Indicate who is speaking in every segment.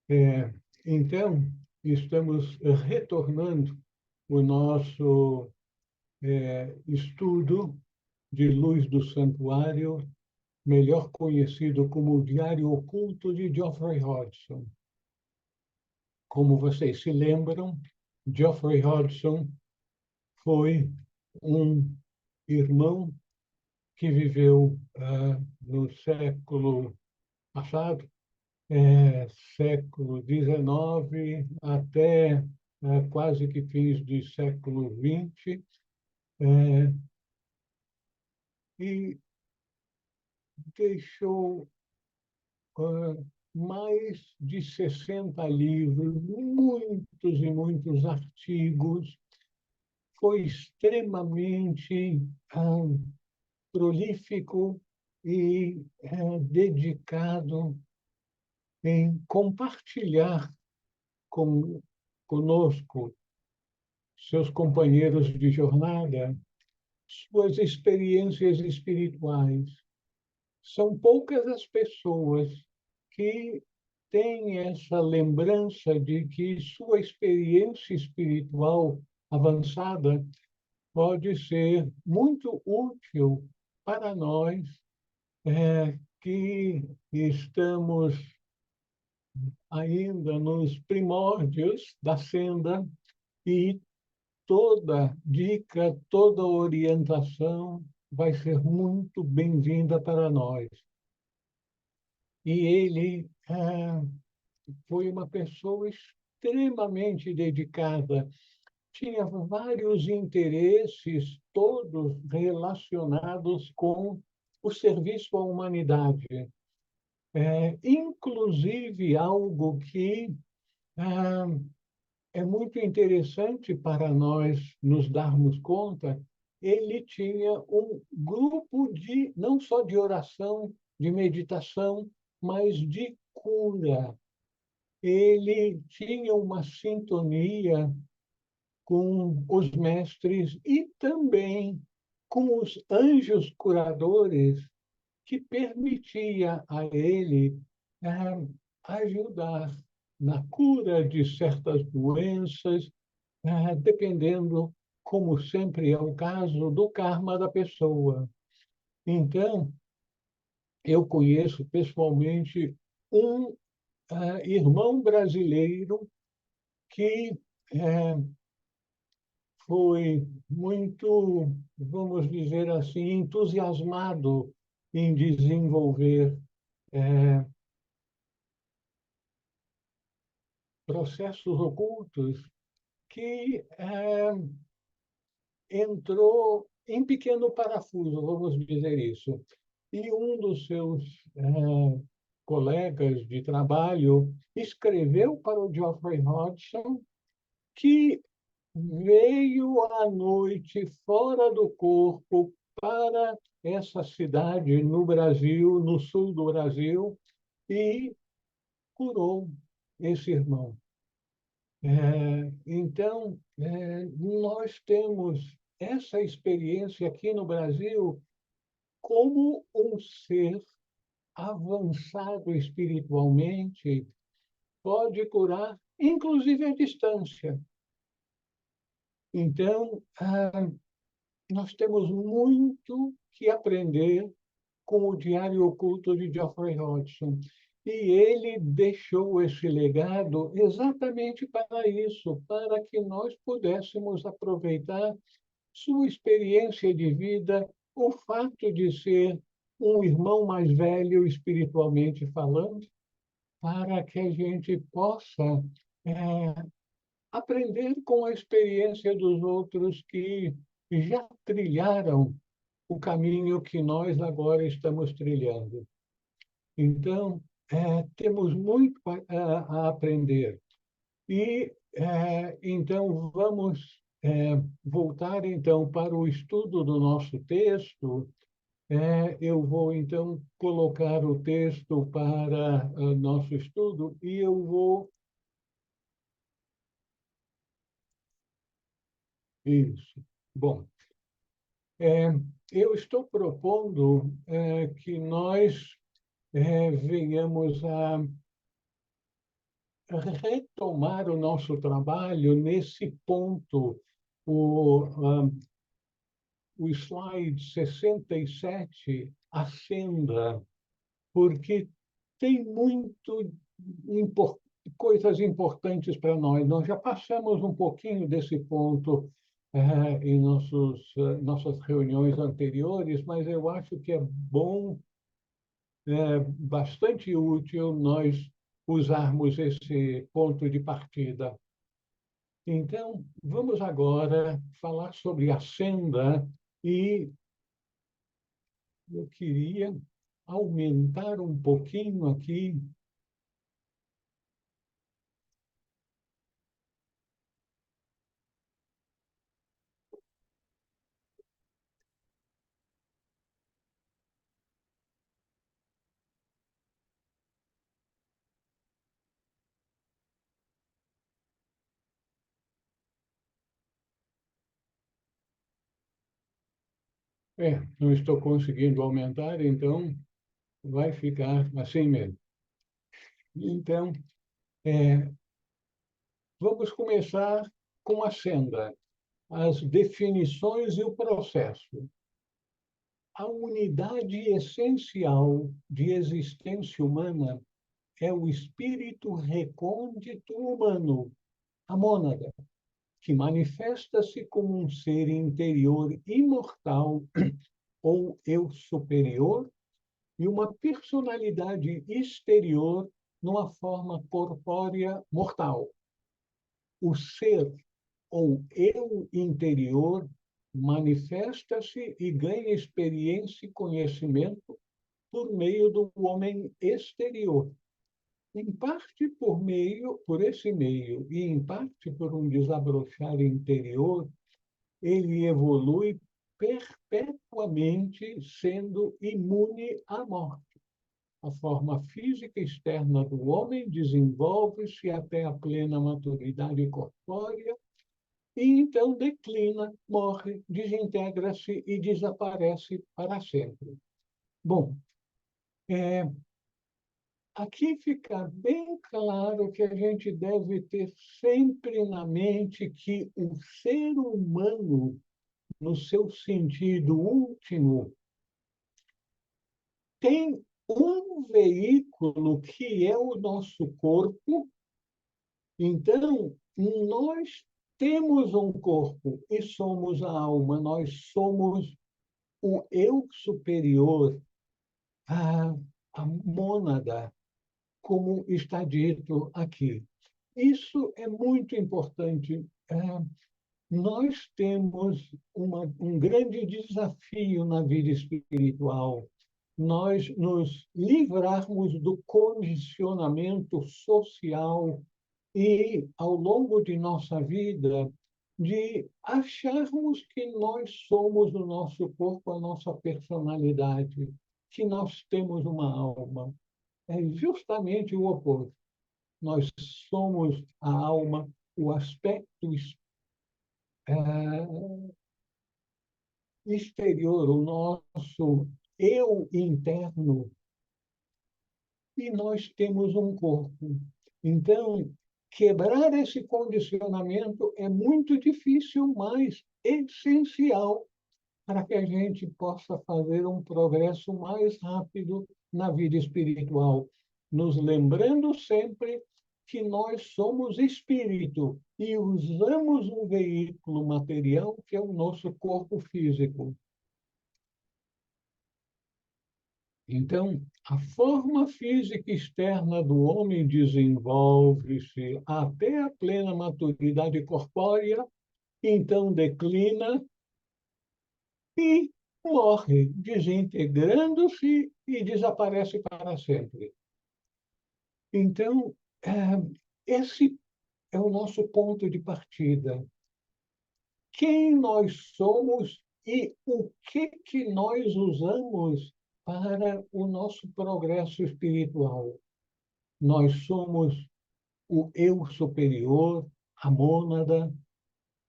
Speaker 1: É, então, estamos retornando o nosso estudo de Luz do Santuário, melhor conhecido como o Diário Oculto de Geoffrey Hodgson. Como vocês se lembram, Geoffrey Hodgson foi um irmão que viveu no século passado, século XIX até quase que fins do século XX, e deixou mais de 60 livros, muitos e muitos artigos, foi extremamente prolífico e dedicado em compartilhar conosco, seus companheiros de jornada, suas experiências espirituais. São poucas as pessoas que têm essa lembrança de que sua experiência espiritual avançada pode ser muito útil para nós que estamos ainda nos primórdios da senda, e toda dica, toda orientação vai ser muito bem-vinda para nós. E ele foi uma pessoa extremamente dedicada, tinha vários interesses, todos relacionados com o serviço à humanidade. Inclusive, algo que é muito interessante para nós nos darmos conta, ele tinha um grupo não só de oração, de meditação, mas de cura. Ele tinha uma sintonia com os mestres e também com os anjos curadores, que permitia a ele ajudar na cura de certas doenças, dependendo, como sempre é o caso, do karma da pessoa. Então, eu conheço pessoalmente um irmão brasileiro que foi muito, vamos dizer assim, entusiasmado em desenvolver processos ocultos, que entrou em pequeno parafuso, vamos dizer isso. E um dos seus colegas de trabalho escreveu para o Geoffrey Hodgson, que veio à noite fora do corpo para essa cidade no Brasil, no sul do Brasil, e curou esse irmão. Então, nós temos essa experiência aqui no Brasil como um ser avançado espiritualmente pode curar, inclusive à distância. Então, nós temos muito que aprender com o Diário Oculto de Geoffrey Hodgson. E ele deixou esse legado exatamente para isso, para que nós pudéssemos aproveitar sua experiência de vida, o fato de ser um irmão mais velho, espiritualmente falando, para que a gente possa aprender com a experiência dos outros que já trilharam o caminho que nós agora estamos trilhando. Então, temos muito a aprender. E, então, vamos voltar, então, para o estudo do nosso texto. Eu vou, então, colocar o texto para nosso estudo e eu vou... Isso. Bom, eu estou propondo que nós venhamos a retomar o nosso trabalho nesse ponto. O, o slide 67, a senda, porque tem coisas importantes para nós. Nós já passamos um pouquinho desse ponto em nossas reuniões anteriores, mas eu acho que é bom, bastante útil nós usarmos esse ponto de partida. Então, vamos agora falar sobre a senda e eu queria aumentar um pouquinho aqui. Não estou conseguindo aumentar, então vai ficar assim mesmo. Então, é, vamos começar com a senda, as definições e o processo. A unidade essencial de existência humana é o espírito recôndito humano, a mônada, que manifesta-se como um ser interior imortal ou eu superior e uma personalidade exterior numa forma corpórea mortal. O ser ou eu interior manifesta-se e ganha experiência e conhecimento por meio do homem exterior, em parte por esse meio e em parte por um desabrochar interior, ele evolui perpetuamente sendo imune à morte. A forma física externa do homem desenvolve-se até a plena maturidade corpórea e então declina, morre, desintegra-se e desaparece para sempre. Bom, aqui fica bem claro que a gente deve ter sempre na mente que o ser humano, no seu sentido último, tem um veículo que é o nosso corpo. Então, nós temos um corpo e somos a alma, nós somos o eu superior, a, a mônada, como está dito aqui. Isso é muito importante. Nós temos um grande desafio na vida espiritual, nós nos livrarmos do condicionamento social e, ao longo de nossa vida, de acharmos que nós somos o nosso corpo, a nossa personalidade, que nós temos uma alma. É justamente o oposto. Nós somos a alma, o aspecto exterior, o nosso eu interno, e nós temos um corpo. Então, quebrar esse condicionamento é muito difícil, mas essencial para que a gente possa fazer um progresso mais rápido na vida espiritual, nos lembrando sempre que nós somos espírito e usamos um veículo material que é o nosso corpo físico. Então, a forma física externa do homem desenvolve-se até a plena maturidade corpórea, então declina e morre, desintegrando-se e desaparece para sempre. Então, esse é o nosso ponto de partida. Quem nós somos e o que nós usamos para o nosso progresso espiritual. Nós somos o eu superior, a mônada,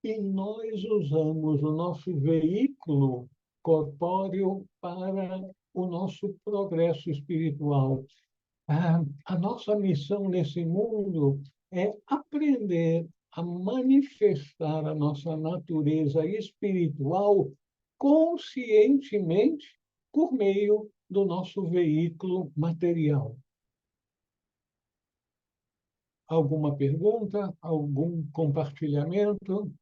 Speaker 1: e nós usamos o nosso veículo corpóreo para o nosso progresso espiritual. A nossa missão nesse mundo é aprender a manifestar a nossa natureza espiritual conscientemente por meio do nosso veículo material. Alguma pergunta? Algum compartilhamento?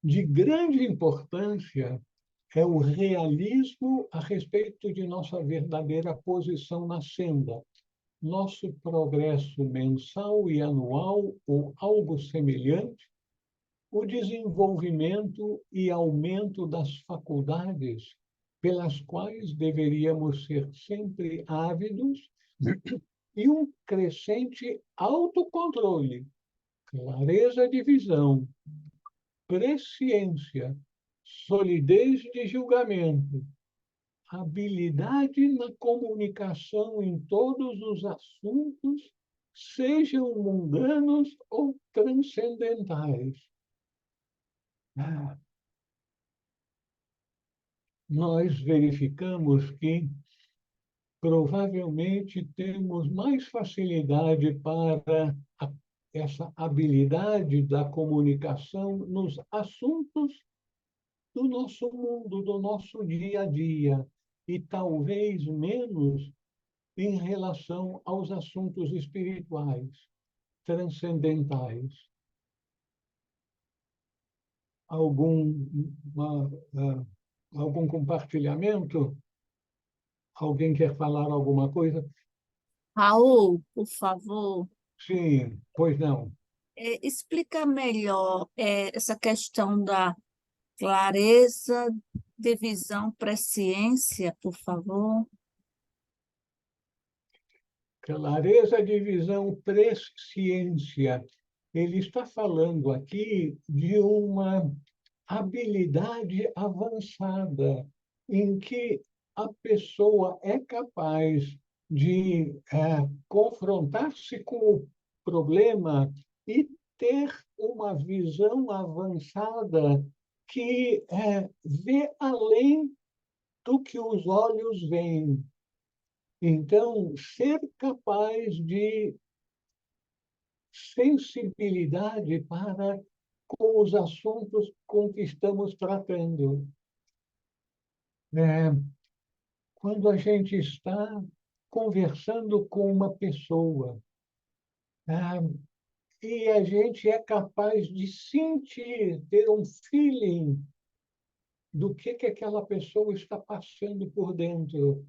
Speaker 1: De grande importância é o realismo a respeito de nossa verdadeira posição na senda. Nosso progresso mensal e anual, ou algo semelhante, o desenvolvimento e aumento das faculdades pelas quais deveríamos ser sempre ávidos e um crescente autocontrole, clareza de visão, presciência, solidez de julgamento, habilidade na comunicação em todos os assuntos, sejam mundanos ou transcendentais. Nós verificamos que provavelmente temos mais facilidade para essa habilidade da comunicação nos assuntos do nosso mundo, do nosso dia a dia, e talvez menos em relação aos assuntos espirituais, transcendentais. Algum compartilhamento? Alguém quer falar alguma coisa?
Speaker 2: Raul, por favor,
Speaker 1: Sim, pois não.
Speaker 2: explica melhor essa questão da clareza de visão, presciência, por favor.
Speaker 1: Clareza de visão, presciência. Ele está falando aqui de uma habilidade avançada em que a pessoa é capaz de confrontar-se com o problema e ter uma visão avançada que vê além do que os olhos veem. Então, ser capaz de sensibilidade para com os assuntos com que estamos tratando. Quando a gente está conversando com uma pessoa, e a gente é capaz de sentir, ter um feeling do que aquela pessoa está passando por dentro.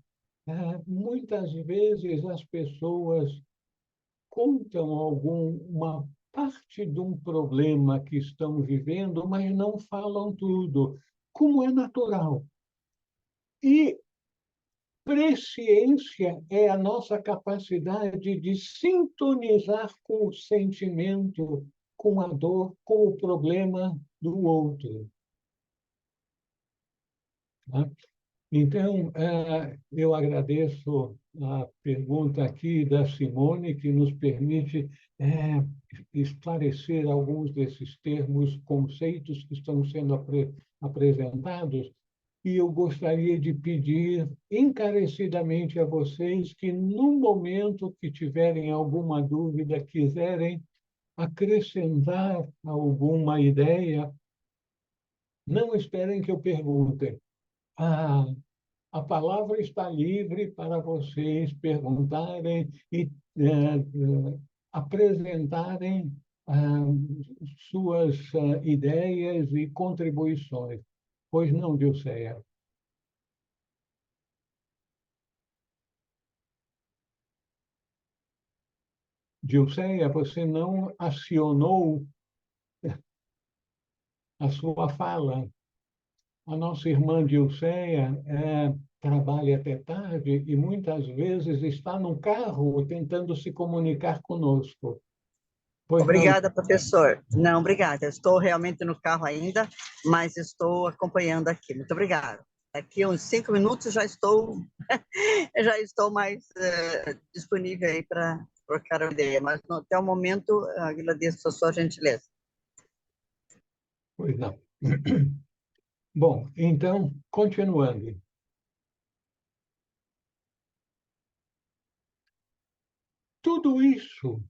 Speaker 1: Muitas vezes as pessoas contam uma parte de um problema que estão vivendo, mas não falam tudo, como é natural. E presciência é a nossa capacidade de sintonizar com o sentimento, com a dor, com o problema do outro. Tá? Então, eu agradeço a pergunta aqui da Simone, que nos permite esclarecer alguns desses termos, conceitos que estão sendo apresentados, e eu gostaria de pedir encarecidamente a vocês que, no momento que tiverem alguma dúvida, quiserem acrescentar alguma ideia, não esperem que eu pergunte. A palavra está livre para vocês perguntarem e apresentarem suas ideias e contribuições. Pois não, Dilceia? Dilceia, você não acionou a sua fala. A nossa irmã Dilceia trabalha até tarde e muitas vezes está no carro tentando se comunicar conosco. Pois não?
Speaker 3: Obrigada, professor. Não, obrigada. Eu estou realmente no carro ainda, mas estou acompanhando aqui. Muito obrigada. Daqui uns 5 minutos já estou mais disponível aí para trocar a ideia, mas até o momento agradeço a sua gentileza.
Speaker 1: Pois não. Bom, então, continuando. Tudo isso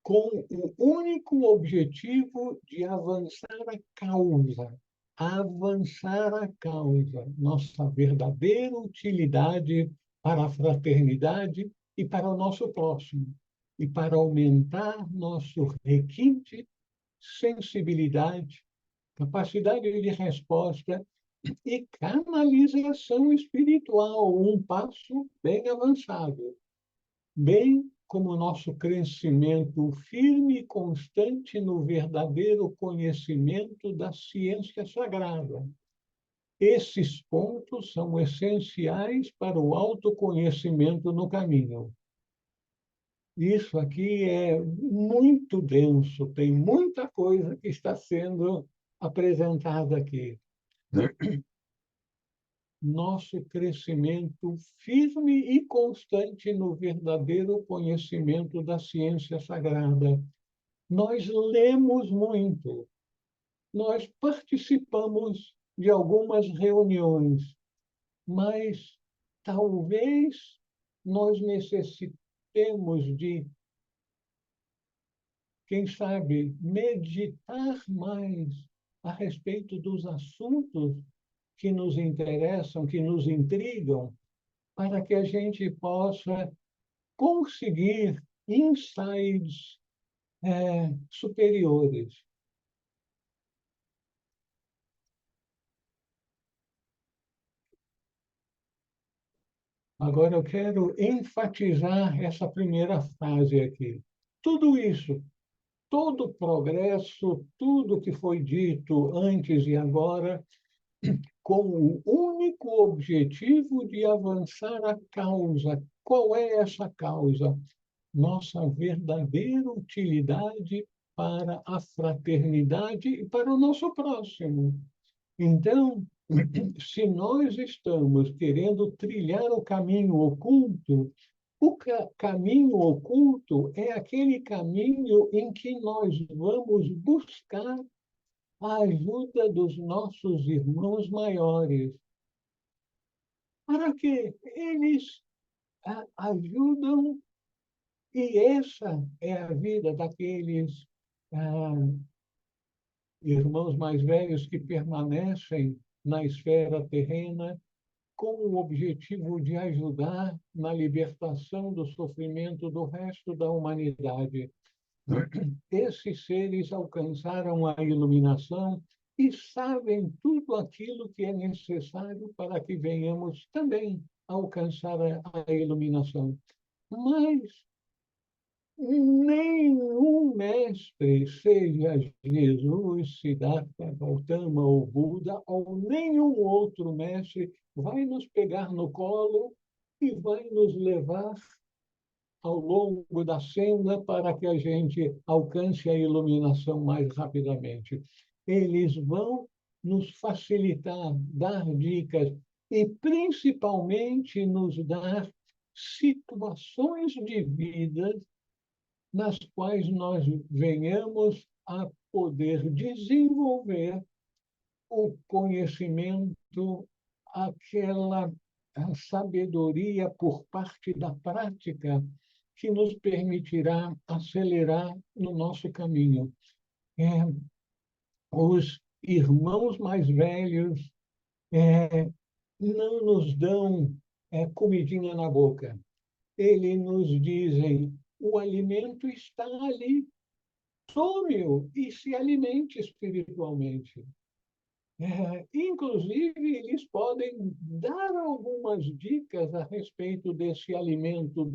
Speaker 1: com o único objetivo de avançar a causa, nossa verdadeira utilidade para a fraternidade e para o nosso próximo, e para aumentar nosso requinte, sensibilidade, capacidade de resposta e canalização espiritual, um passo bem avançado, bem como o nosso crescimento firme e constante no verdadeiro conhecimento da ciência sagrada. Esses pontos são essenciais para o autoconhecimento no caminho. Isso aqui é muito denso, tem muita coisa que está sendo apresentada aqui. Nosso crescimento firme e constante no verdadeiro conhecimento da ciência sagrada. Nós lemos muito, nós participamos de algumas reuniões, mas talvez nós necessitemos de, quem sabe, meditar mais a respeito dos assuntos que nos interessam, que nos intrigam, para que a gente possa conseguir insights superiores. Agora, eu quero enfatizar essa primeira frase aqui. Tudo isso, todo o progresso, tudo que foi dito antes e agora, com o único objetivo de avançar a causa. Qual é essa causa? Nossa verdadeira utilidade para a fraternidade e para o nosso próximo. Então, se nós estamos querendo trilhar o caminho oculto, o caminho oculto é aquele caminho em que nós vamos buscar a ajuda dos nossos irmãos maiores, para que eles ajudam, e essa é a vida daqueles irmãos mais velhos que permanecem na esfera terrena com o objetivo de ajudar na libertação do sofrimento do resto da humanidade. Esses seres alcançaram a iluminação e sabem tudo aquilo que é necessário para que venhamos também alcançar a iluminação. Mas nenhum mestre, seja Jesus, Siddhartha, Gautama ou Buda, ou nenhum outro mestre, vai nos pegar no colo e vai nos levar ao longo da senda para que a gente alcance a iluminação mais rapidamente. Eles vão nos facilitar, dar dicas e, principalmente, nos dar situações de vida nas quais nós venhamos a poder desenvolver o conhecimento, aquela sabedoria por parte da prática que nos permitirá acelerar no nosso caminho. Os irmãos mais velhos não nos dão comidinha na boca. Eles nos dizem: o alimento está ali, tome-o e se alimente espiritualmente. Inclusive, eles podem dar algumas dicas a respeito desse alimento,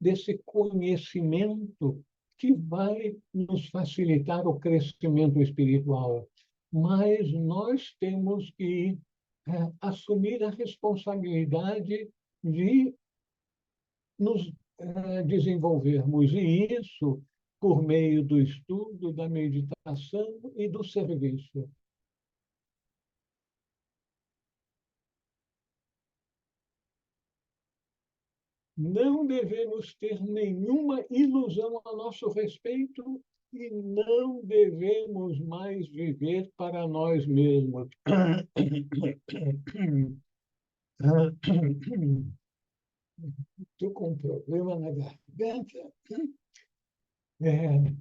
Speaker 1: desse conhecimento que vai nos facilitar o crescimento espiritual. Mas nós temos que assumir a responsabilidade de nos desenvolvermos, e isso por meio do estudo, da meditação e do serviço. Não devemos ter nenhuma ilusão a nosso respeito e não devemos mais viver para nós mesmos. Estou com um problema na garganta. É,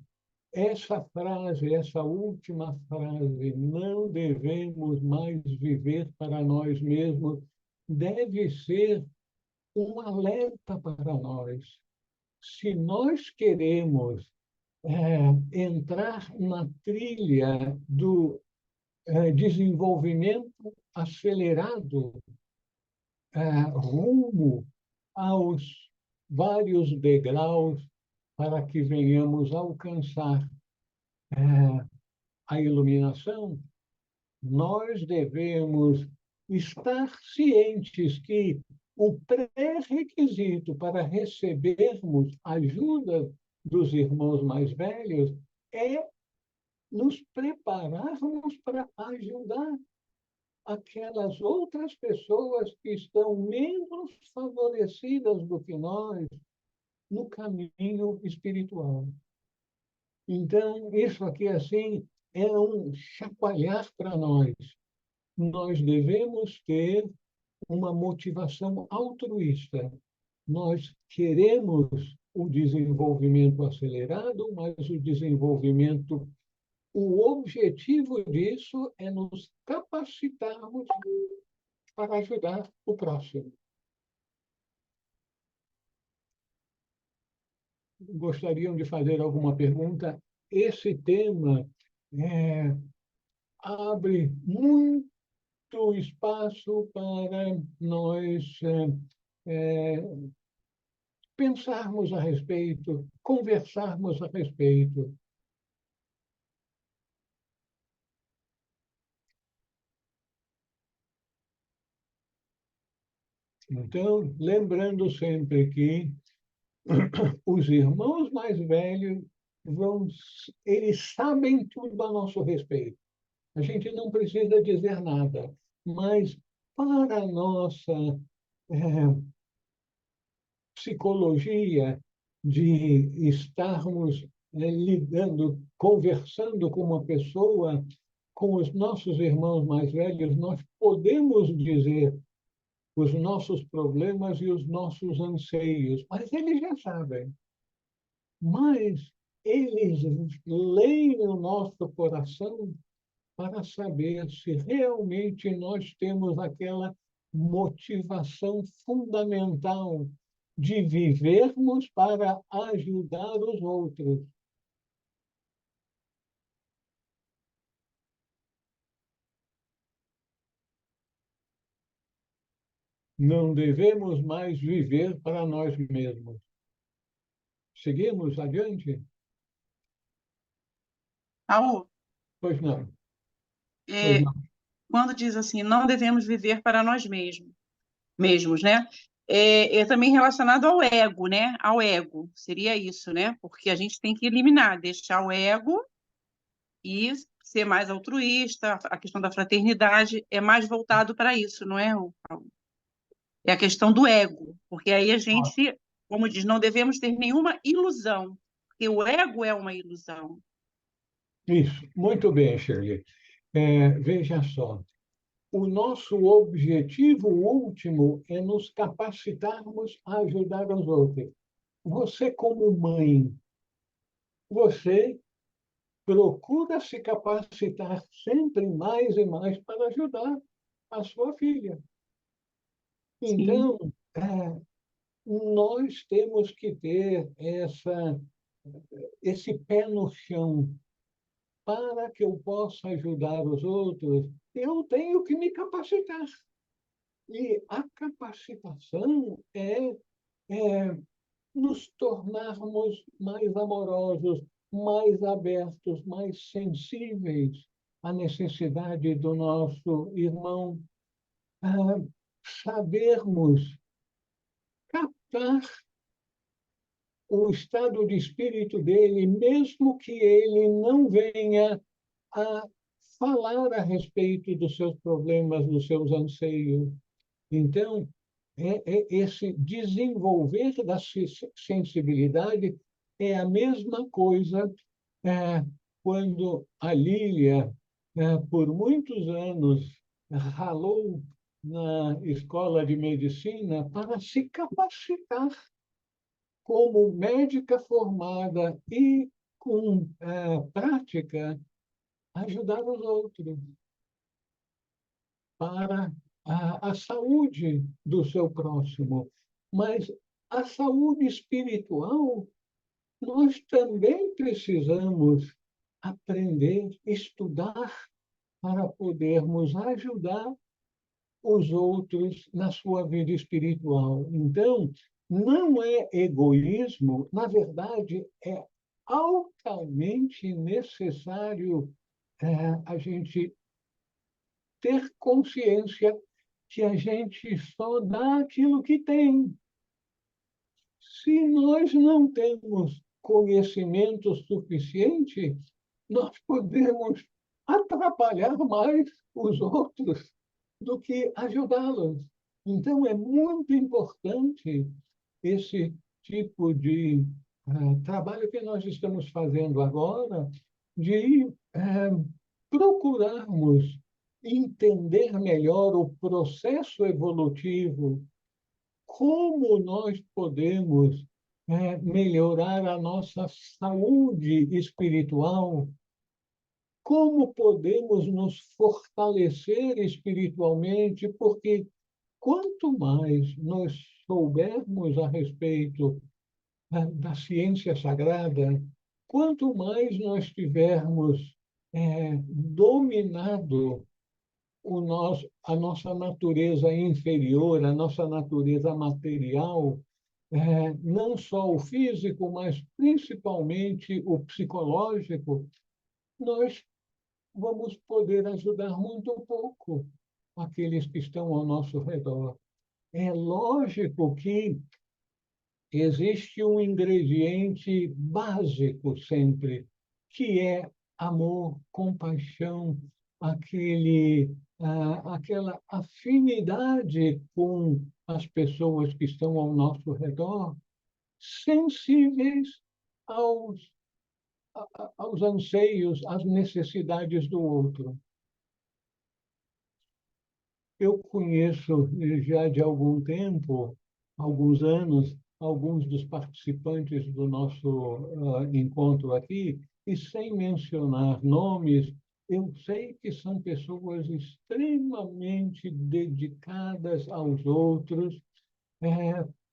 Speaker 1: essa frase, essa última frase, não devemos mais viver para nós mesmos, deve ser um alerta para nós. Se nós queremos entrar na trilha do desenvolvimento acelerado, rumo aos vários degraus para que venhamos alcançar a iluminação, nós devemos estar cientes que o pré-requisito para recebermos ajuda dos irmãos mais velhos é nos prepararmos para ajudar aquelas outras pessoas que estão menos favorecidas do que nós no caminho espiritual. Então, isso aqui, assim, é um chacoalhar para nós. Nós devemos ter uma motivação altruísta. Nós queremos o desenvolvimento acelerado, mas o objetivo disso é nos capacitarmos para ajudar o próximo. Gostariam de fazer alguma pergunta? Esse tema abre muito espaço para nós pensarmos a respeito, conversarmos a respeito. Então, lembrando sempre que os irmãos mais velhos eles sabem tudo a nosso respeito. A gente não precisa dizer nada, mas para a nossa psicologia de estarmos lidando, conversando com uma pessoa, com os nossos irmãos mais velhos, nós podemos dizer os nossos problemas e os nossos anseios, mas eles já sabem. Mas eles leem o nosso coração para saber se realmente nós temos aquela motivação fundamental de vivermos para ajudar os outros. Não devemos mais viver para nós mesmos. Seguimos adiante?
Speaker 4: Raul,
Speaker 1: Pois não. Pois
Speaker 4: é,
Speaker 1: não.
Speaker 4: quando diz assim, não devemos viver para nós mesmos, né? É também relacionado ao ego, né? Ao ego, seria isso, né? Porque a gente tem que eliminar, deixar o ego e ser mais altruísta. A questão da fraternidade é mais voltado para isso, não é? É a questão do ego, porque aí a gente, como diz, não devemos ter nenhuma ilusão, porque o ego é uma ilusão.
Speaker 1: Isso, muito bem, Shirley. Veja só, o nosso objetivo último é nos capacitarmos a ajudar os outros. Você, como mãe, você procura se capacitar sempre mais e mais para ajudar a sua filha.
Speaker 4: Sim.
Speaker 1: Então, nós temos que ter esse pé no chão. Para que eu possa ajudar os outros, eu tenho que me capacitar. E a capacitação é nos tornarmos mais amorosos, mais abertos, mais sensíveis à necessidade do nosso irmão, sabermos captar o estado de espírito dele, mesmo que ele não venha a falar a respeito dos seus problemas, dos seus anseios. Então, esse desenvolver da sensibilidade é a mesma coisa é, quando a Lília, por muitos anos, ralou na escola de medicina para se capacitar como médica formada e com prática, ajudar os outros para a saúde do seu próximo. Mas a saúde espiritual, nós também precisamos aprender, estudar para podermos ajudar os outros na sua vida espiritual. Então, não é egoísmo, na verdade, é altamente necessário a gente ter consciência que a gente só dá aquilo que tem. Se nós não temos conhecimento suficiente, nós podemos atrapalhar mais os outros do que ajudá-los. Então, é muito importante esse tipo de trabalho que nós estamos fazendo agora, de procurarmos entender melhor o processo evolutivo, como nós podemos melhorar a nossa saúde espiritual, como podemos nos fortalecer espiritualmente, porque quanto mais nós soubermos a respeito da ciência sagrada, quanto mais nós tivermos dominado a nossa natureza inferior, a nossa natureza material, não só o físico, mas principalmente o psicológico, nós vamos poder ajudar muito pouco aqueles que estão ao nosso redor. É lógico que existe um ingrediente básico sempre, que é amor, compaixão, aquela afinidade com as pessoas que estão ao nosso redor, sensíveis aos, aos anseios, às necessidades do outro. Eu conheço já de algum tempo, alguns anos, alguns dos participantes do nosso encontro aqui, e sem mencionar nomes, eu sei que são pessoas extremamente dedicadas aos outros.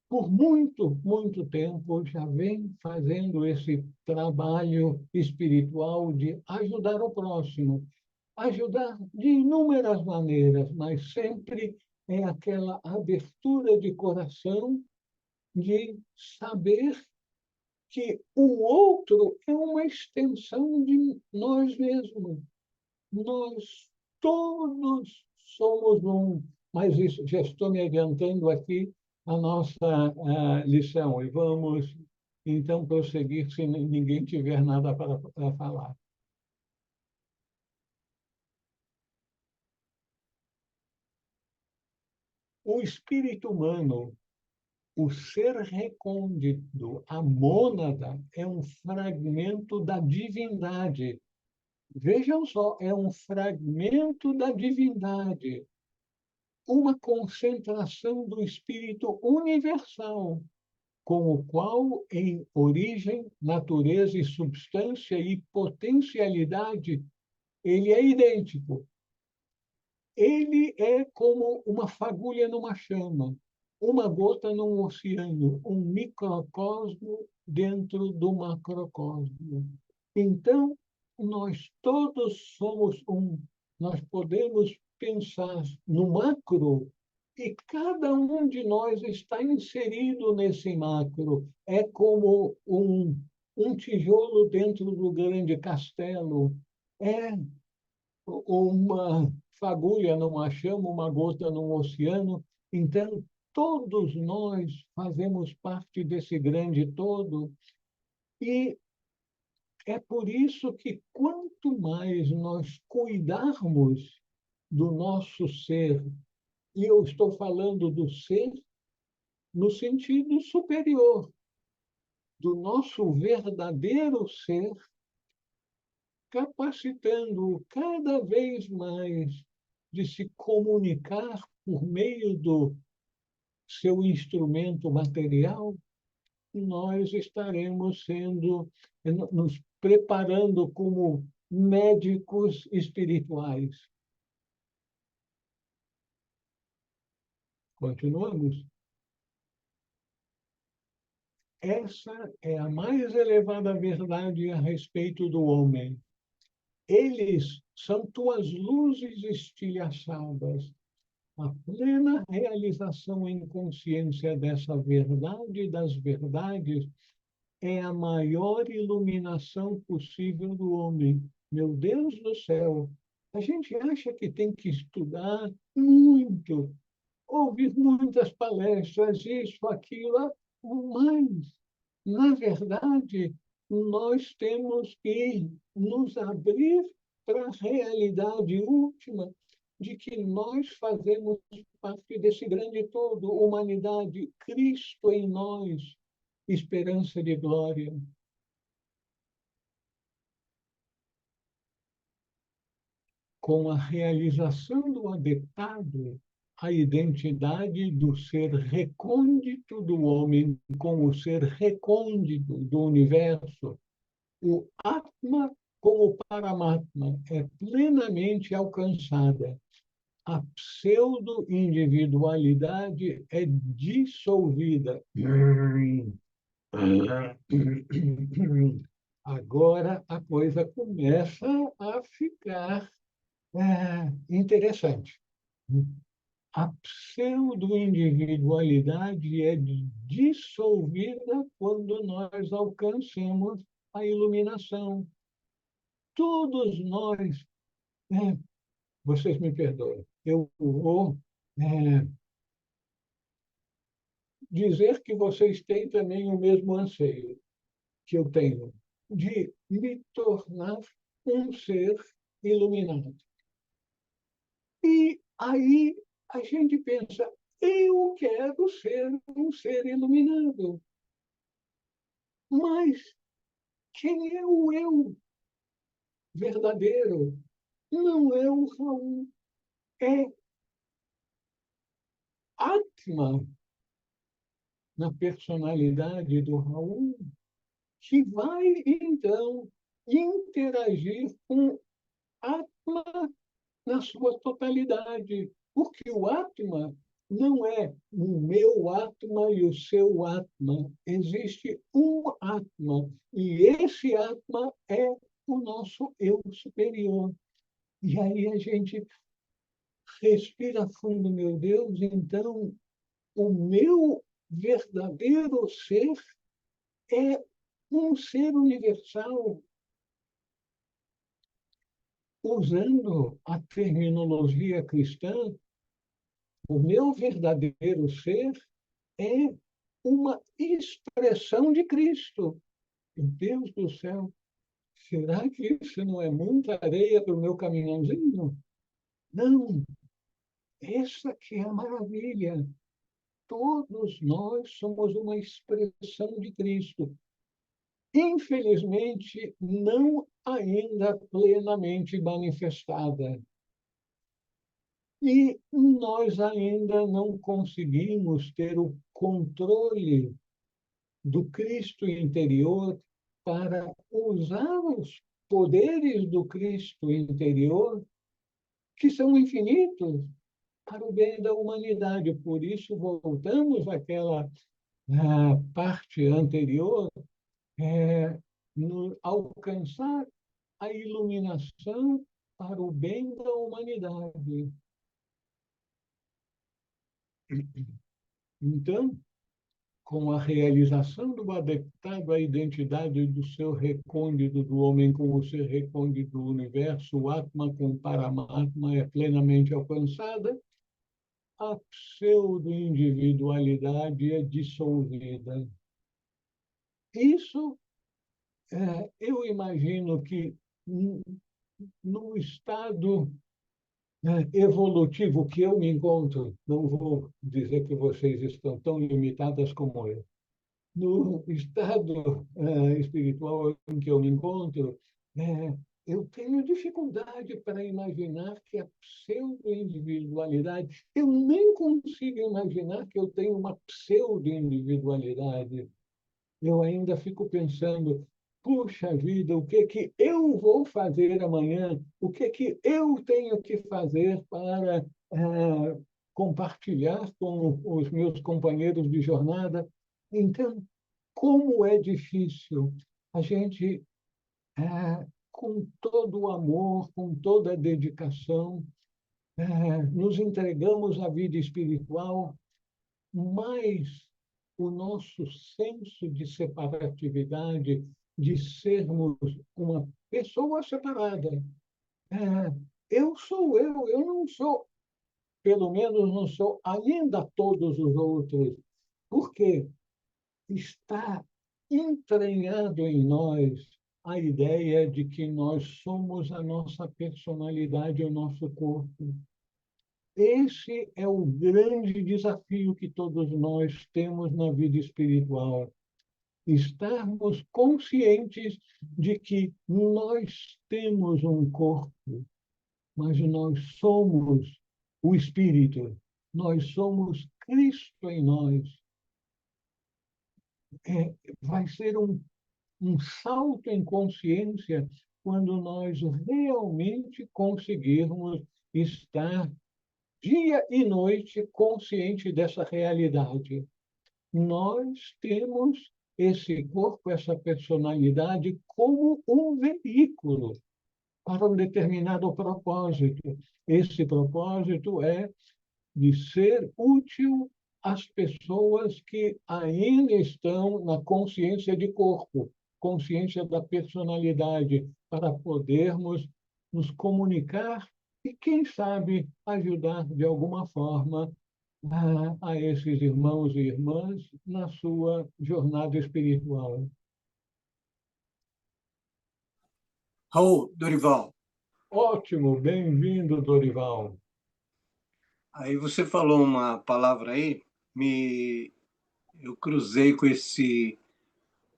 Speaker 1: Por muito, muito tempo já vem fazendo esse trabalho espiritual de ajudar o próximo, ajudar de inúmeras maneiras, mas sempre é aquela abertura de coração de saber que o outro é uma extensão de nós mesmos. Nós todos somos um. Mas isso, já estou me adiantando aqui a nossa lição e vamos então prosseguir se ninguém tiver nada para falar. O espírito humano, o ser recôndito, a mônada, é um fragmento da divindade. Vejam só, é um fragmento da divindade, uma concentração do espírito universal, com o qual, em origem, natureza e substância e potencialidade, ele é idêntico. Ele é como uma fagulha numa chama, uma gota num oceano, um microcosmo dentro do macrocosmo. Então, nós todos somos um. Nós podemos pensar no macro e cada um de nós está inserido nesse macro. É como um tijolo dentro do grande castelo. É uma fagulha numa chama, uma gota num oceano. Então, todos nós fazemos parte desse grande todo. E é por isso que quanto mais nós cuidarmos do nosso ser, e eu estou falando do ser no sentido superior, do nosso verdadeiro ser, capacitando cada vez mais de se comunicar por meio do seu instrumento material, nós estaremos nos preparando como médicos espirituais. Continuamos. Essa é a mais elevada verdade a respeito do homem. Eles são tuas luzes estilhaçadas. A plena realização em consciência dessa verdade e das verdades é a maior iluminação possível do homem. Meu Deus do céu, a gente acha que tem que estudar muito, ouvir muitas palestras, isso, aquilo, mas, na verdade, nós temos que nos abrir para a realidade última de que nós fazemos parte desse grande todo, humanidade, Cristo em nós, esperança de glória. Com a realização do adeptado, a identidade do ser recôndito do homem com o ser recôndito do universo, o Atma com o Paramatma é plenamente alcançada. A pseudo-individualidade é dissolvida. Agora a coisa começa a ficar interessante. A pseudo-individualidade é dissolvida quando nós alcançamos a iluminação. Todos nós, vocês me perdoem, eu vou dizer que vocês têm também o mesmo anseio que eu tenho, de me tornar um ser iluminado. E aí a gente pensa, eu quero ser um ser iluminado. Mas quem é o eu verdadeiro? Não é o Raul, é Atma, na personalidade do Raul, que vai, então, interagir com Atma na sua totalidade. Porque o Atma não é o meu Atma e o seu Atma. Existe um Atma. E esse Atma é o nosso eu superior. E aí a gente respira fundo, meu Deus, então o meu verdadeiro ser é um ser universal. Usando a terminologia cristã, o meu verdadeiro ser é uma expressão de Cristo. Meu Deus do céu, será que isso não é muita areia para o meu caminhãozinho? Não, essa que é a maravilha. Todos nós somos uma expressão de Cristo. Infelizmente, não ainda plenamente manifestada. E nós ainda não conseguimos ter o controle do Cristo interior para usar os poderes do Cristo interior, que são infinitos, para o bem da humanidade. Por isso, voltamos àquela parte anterior, alcançar a iluminação para o bem da humanidade. Então, com a realização do adeptado à identidade do ser recôndito do homem com o ser recôndito do universo, o Atma com o Paramatma é plenamente alcançada, a pseudo-individualidade é dissolvida. Isso, eu imagino que no estado evolutivo que eu me encontro, não vou dizer que vocês estão tão limitadas como eu, no estado espiritual em que eu me encontro, eu tenho dificuldade para imaginar que a pseudo-individualidade, eu nem consigo imaginar que eu tenho uma pseudo-individualidade. Eu ainda fico pensando, puxa vida, o que que eu vou fazer amanhã? O que que eu tenho que fazer para compartilhar com os meus companheiros de jornada? Então, como é difícil a gente, com todo o amor, com toda a dedicação, nos entregamos à vida espiritual, mas o nosso senso de separatividade, de sermos uma pessoa separada. Eu sou eu não sou, pelo menos não sou ainda todos os outros, porque está entranhado em nós a ideia de que nós somos a nossa personalidade, o nosso corpo. Esse é o grande desafio que todos nós temos na vida espiritual. Estarmos conscientes de que nós temos um corpo, mas nós somos o Espírito, nós somos Cristo em nós. Vai ser um salto em consciência quando nós realmente conseguirmos estar dia e noite consciente dessa realidade. Nós temos esse corpo, essa personalidade, como um veículo para um determinado propósito. Esse propósito é de ser útil às pessoas que ainda estão na consciência de corpo, consciência da personalidade, para podermos nos comunicar e, quem sabe, ajudar de alguma forma a esses irmãos e irmãs na sua jornada espiritual.
Speaker 5: Raul, Dorival,
Speaker 1: Ótimo, bem-vindo, Dorival.
Speaker 5: aí você falou uma palavra aí, eu cruzei com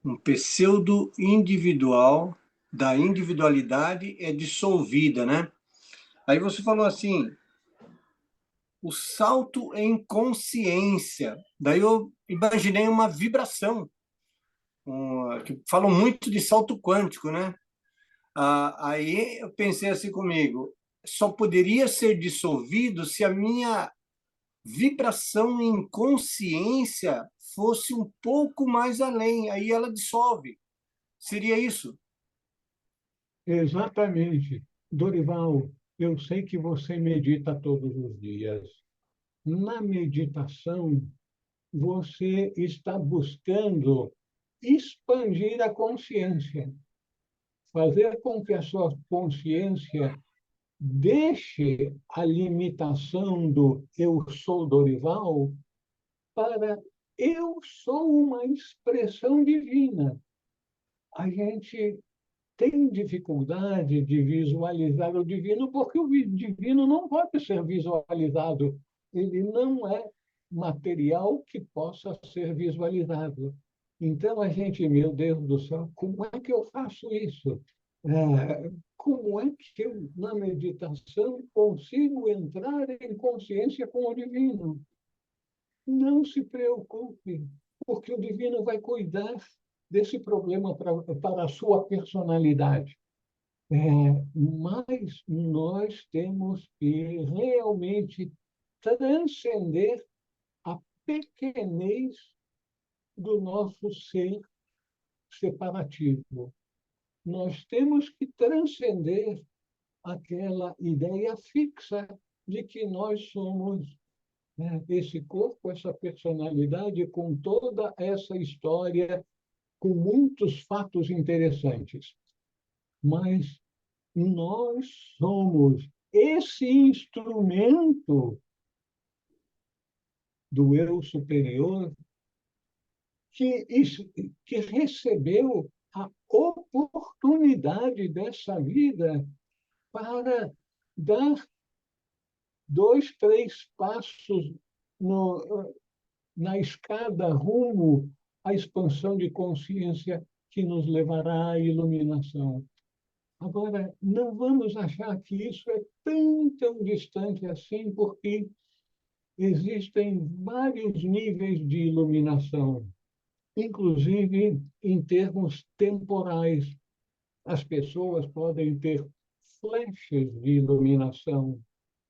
Speaker 5: um pseudo individual, da individualidade é dissolvida, né? Aí você falou assim, o salto em consciência. Daí eu imaginei uma vibração, que falam muito de salto quântico, né? Aí eu pensei assim comigo, só poderia ser dissolvido se a minha vibração em consciência fosse um pouco mais além, aí ela dissolve. Seria isso?
Speaker 1: Exatamente. Dorival, eu sei que você medita todos os dias. Na meditação, você está buscando expandir a consciência, fazer com que a sua consciência deixe a limitação do eu sou Dorival para eu sou uma expressão divina. A gente tem dificuldade de visualizar o divino porque o divino não pode ser visualizado. Ele não é material que possa ser visualizado. Então, a gente, meu Deus do céu, como é que eu faço isso? Como é que eu, na meditação, consigo entrar em consciência com o divino? Não se preocupe, porque o divino vai cuidar desse problema para a sua personalidade. Mas nós temos que realmente transcender a pequenez do nosso ser separativo. Nós temos que transcender aquela ideia fixa de que nós somos, esse corpo, essa personalidade, com toda essa história, com muitos fatos interessantes. Mas nós somos esse instrumento do eu superior que recebeu a oportunidade dessa vida para dar 2, 3 passos na escada rumo à expansão de consciência que nos levará à iluminação. Agora, não vamos achar que isso é tão distante assim, porque existem vários níveis de iluminação, inclusive em termos temporais. As pessoas podem ter flashes de iluminação,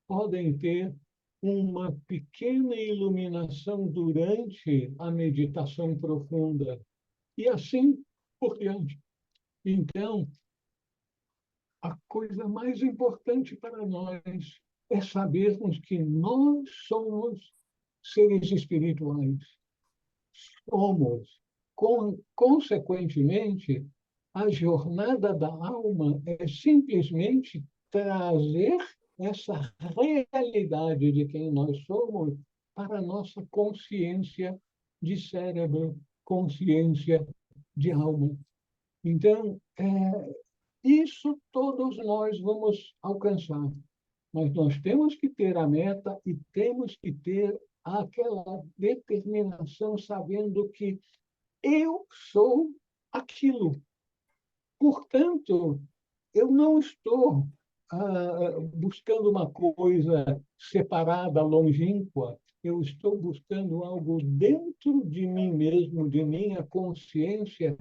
Speaker 1: podem ter uma pequena iluminação durante a meditação profunda, e assim por diante. Então, a coisa mais importante para nós é sabermos que nós somos seres espirituais. Somos. Consequentemente, a jornada da alma é simplesmente trazer essa realidade de quem nós somos para a nossa consciência de cérebro, consciência de alma. Então, isso todos nós vamos alcançar, mas nós temos que ter a meta e temos que ter aquela determinação, sabendo que eu sou aquilo. Portanto, eu não estou buscando uma coisa separada, longínqua. Eu estou buscando algo dentro de mim mesmo, de minha consciência,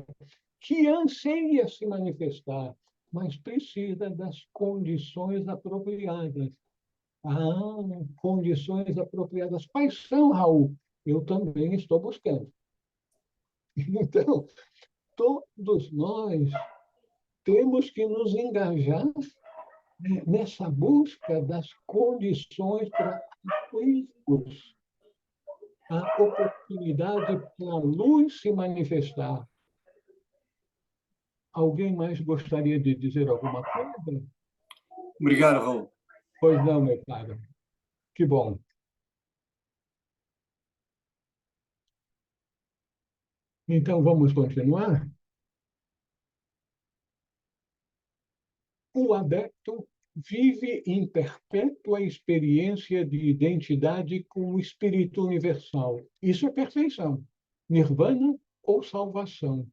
Speaker 1: que anseia se manifestar, mas precisa das condições apropriadas. Condições apropriadas. Quais são, Raul? Eu também estou buscando. Então, todos nós temos que nos engajar nessa busca das condições para abrirmos a oportunidade para a luz se manifestar. Alguém mais gostaria de dizer alguma coisa?
Speaker 5: Obrigado, Raul.
Speaker 1: Pois não, meu caro. Que bom. Então, vamos continuar? O adepto vive em perpétua experiência de identidade com o Espírito Universal. Isso é perfeição, nirvana ou salvação.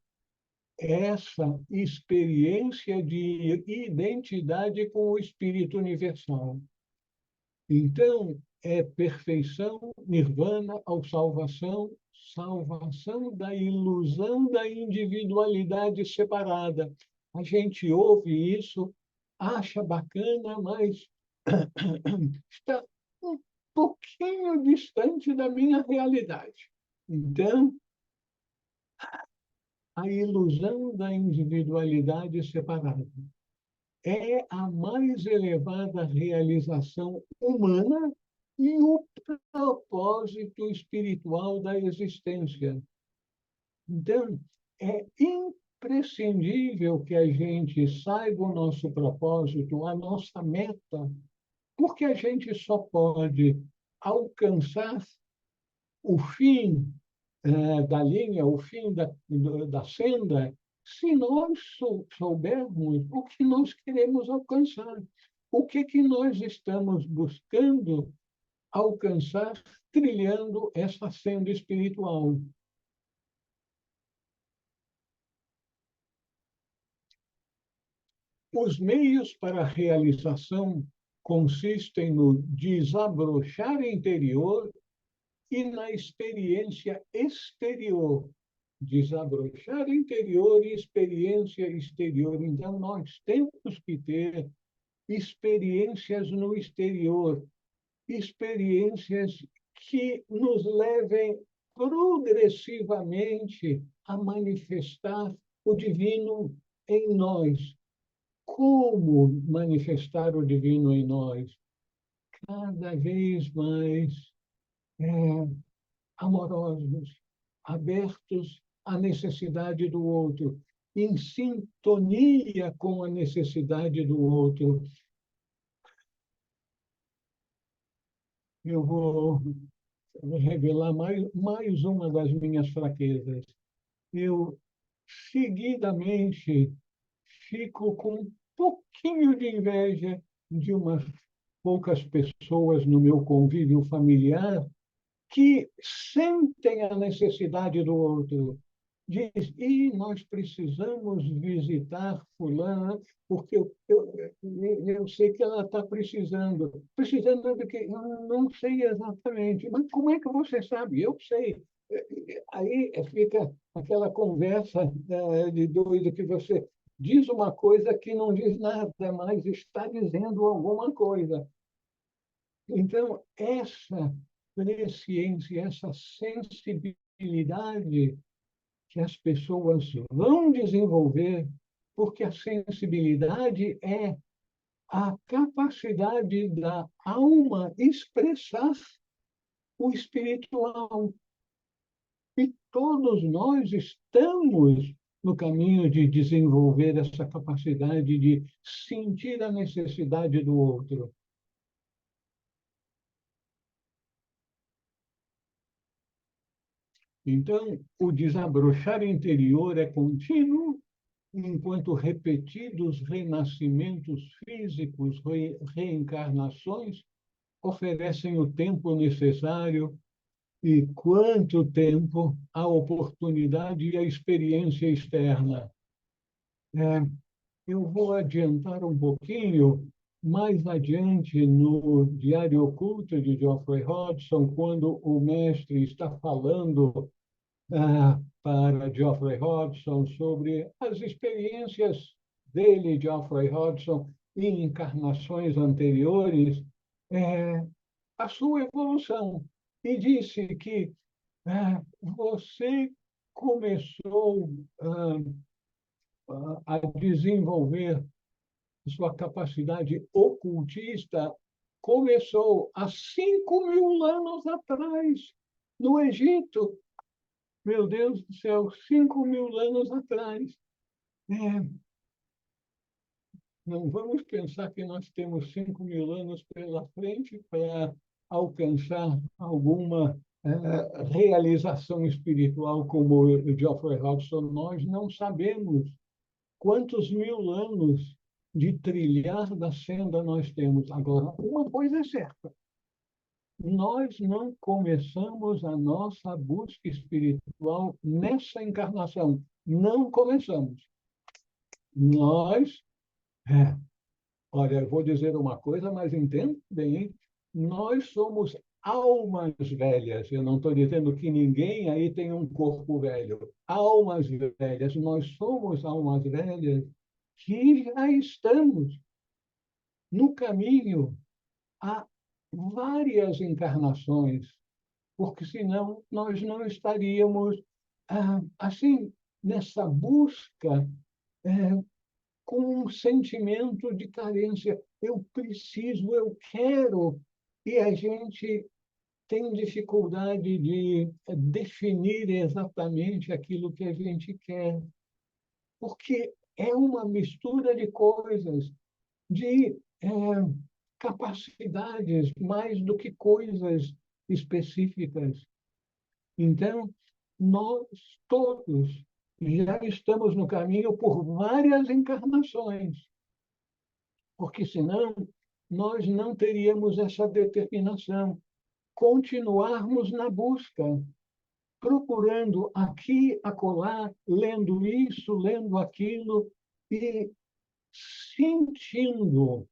Speaker 1: Essa experiência de identidade com o Espírito Universal. Então, é perfeição, nirvana ou salvação, salvação da ilusão da individualidade separada. A gente ouve isso, acha bacana, mas está um pouquinho distante da minha realidade. Então, a ilusão da individualidade separada é a mais elevada realização humana e o propósito espiritual da existência. Então, é imprescindível que a gente saiba o nosso propósito, a nossa meta, porque a gente só pode alcançar o fim da linha, o fim da senda, se nós soubermos o que nós queremos alcançar, o que nós estamos buscando alcançar trilhando essa senda espiritual. Os meios para a realização consistem no desabrochar interior e na experiência exterior. Desabrochar interior e experiência exterior. Então, nós temos que ter experiências no exterior, experiências que nos levem progressivamente a manifestar o divino em nós. Como manifestar o divino em nós? Cada vez mais amorosos, abertos à necessidade do outro, em sintonia com a necessidade do outro. Eu vou revelar mais uma das minhas fraquezas. Eu, seguidamente, fico com um pouquinho de inveja de umas poucas pessoas no meu convívio familiar que sentem a necessidade do outro. diz, e nós precisamos visitar fulana, porque eu sei que ela está precisando. Precisando de quê? Eu não sei exatamente, mas como é que você sabe? Eu sei. Aí fica aquela conversa de doido que você diz uma coisa que não diz nada, mas está dizendo alguma coisa. Então, essa presciência, essa sensibilidade que as pessoas vão desenvolver, porque a sensibilidade é a capacidade da alma expressar o espiritual. E todos nós estamos no caminho de desenvolver essa capacidade de sentir a necessidade do outro. Então, o desabrochar interior é contínuo, enquanto repetidos renascimentos físicos, reencarnações, oferecem o tempo necessário e quanto tempo a oportunidade e a experiência externa. Eu vou adiantar um pouquinho mais adiante no Diário Oculto de Geoffrey Hodgson, quando o mestre está falando para Geoffrey Hodgson sobre as experiências dele, Geoffrey Hodgson, em encarnações anteriores, a sua evolução. E disse que você começou a desenvolver sua capacidade ocultista, começou há 5.000 anos atrás, no Egito. Meu Deus do céu, 5.000 anos atrás. Não vamos pensar que nós temos 5.000 anos pela frente para alcançar alguma realização espiritual como o Geoffrey Hodgson. Nós não sabemos quantos mil anos de trilhar da senda nós temos. Agora, uma coisa é certa: nós não começamos a nossa busca espiritual nessa encarnação. Não começamos. Nós, olha, eu vou dizer uma coisa, mas entenda bem, nós somos almas velhas. Eu não estou dizendo que ninguém aí tem um corpo velho. Almas velhas, nós somos almas velhas que já estamos no caminho há várias encarnações, porque senão nós não estaríamos assim nessa busca com um sentimento de carência. Eu preciso, eu quero, e a gente tem dificuldade de definir exatamente aquilo que a gente quer, porque é uma mistura de coisas, de capacidades, mais do que coisas específicas. Então, nós todos já estamos no caminho por várias encarnações, porque senão nós não teríamos essa determinação, continuarmos na busca, procurando aqui, acolá, lendo isso, lendo aquilo e sentindo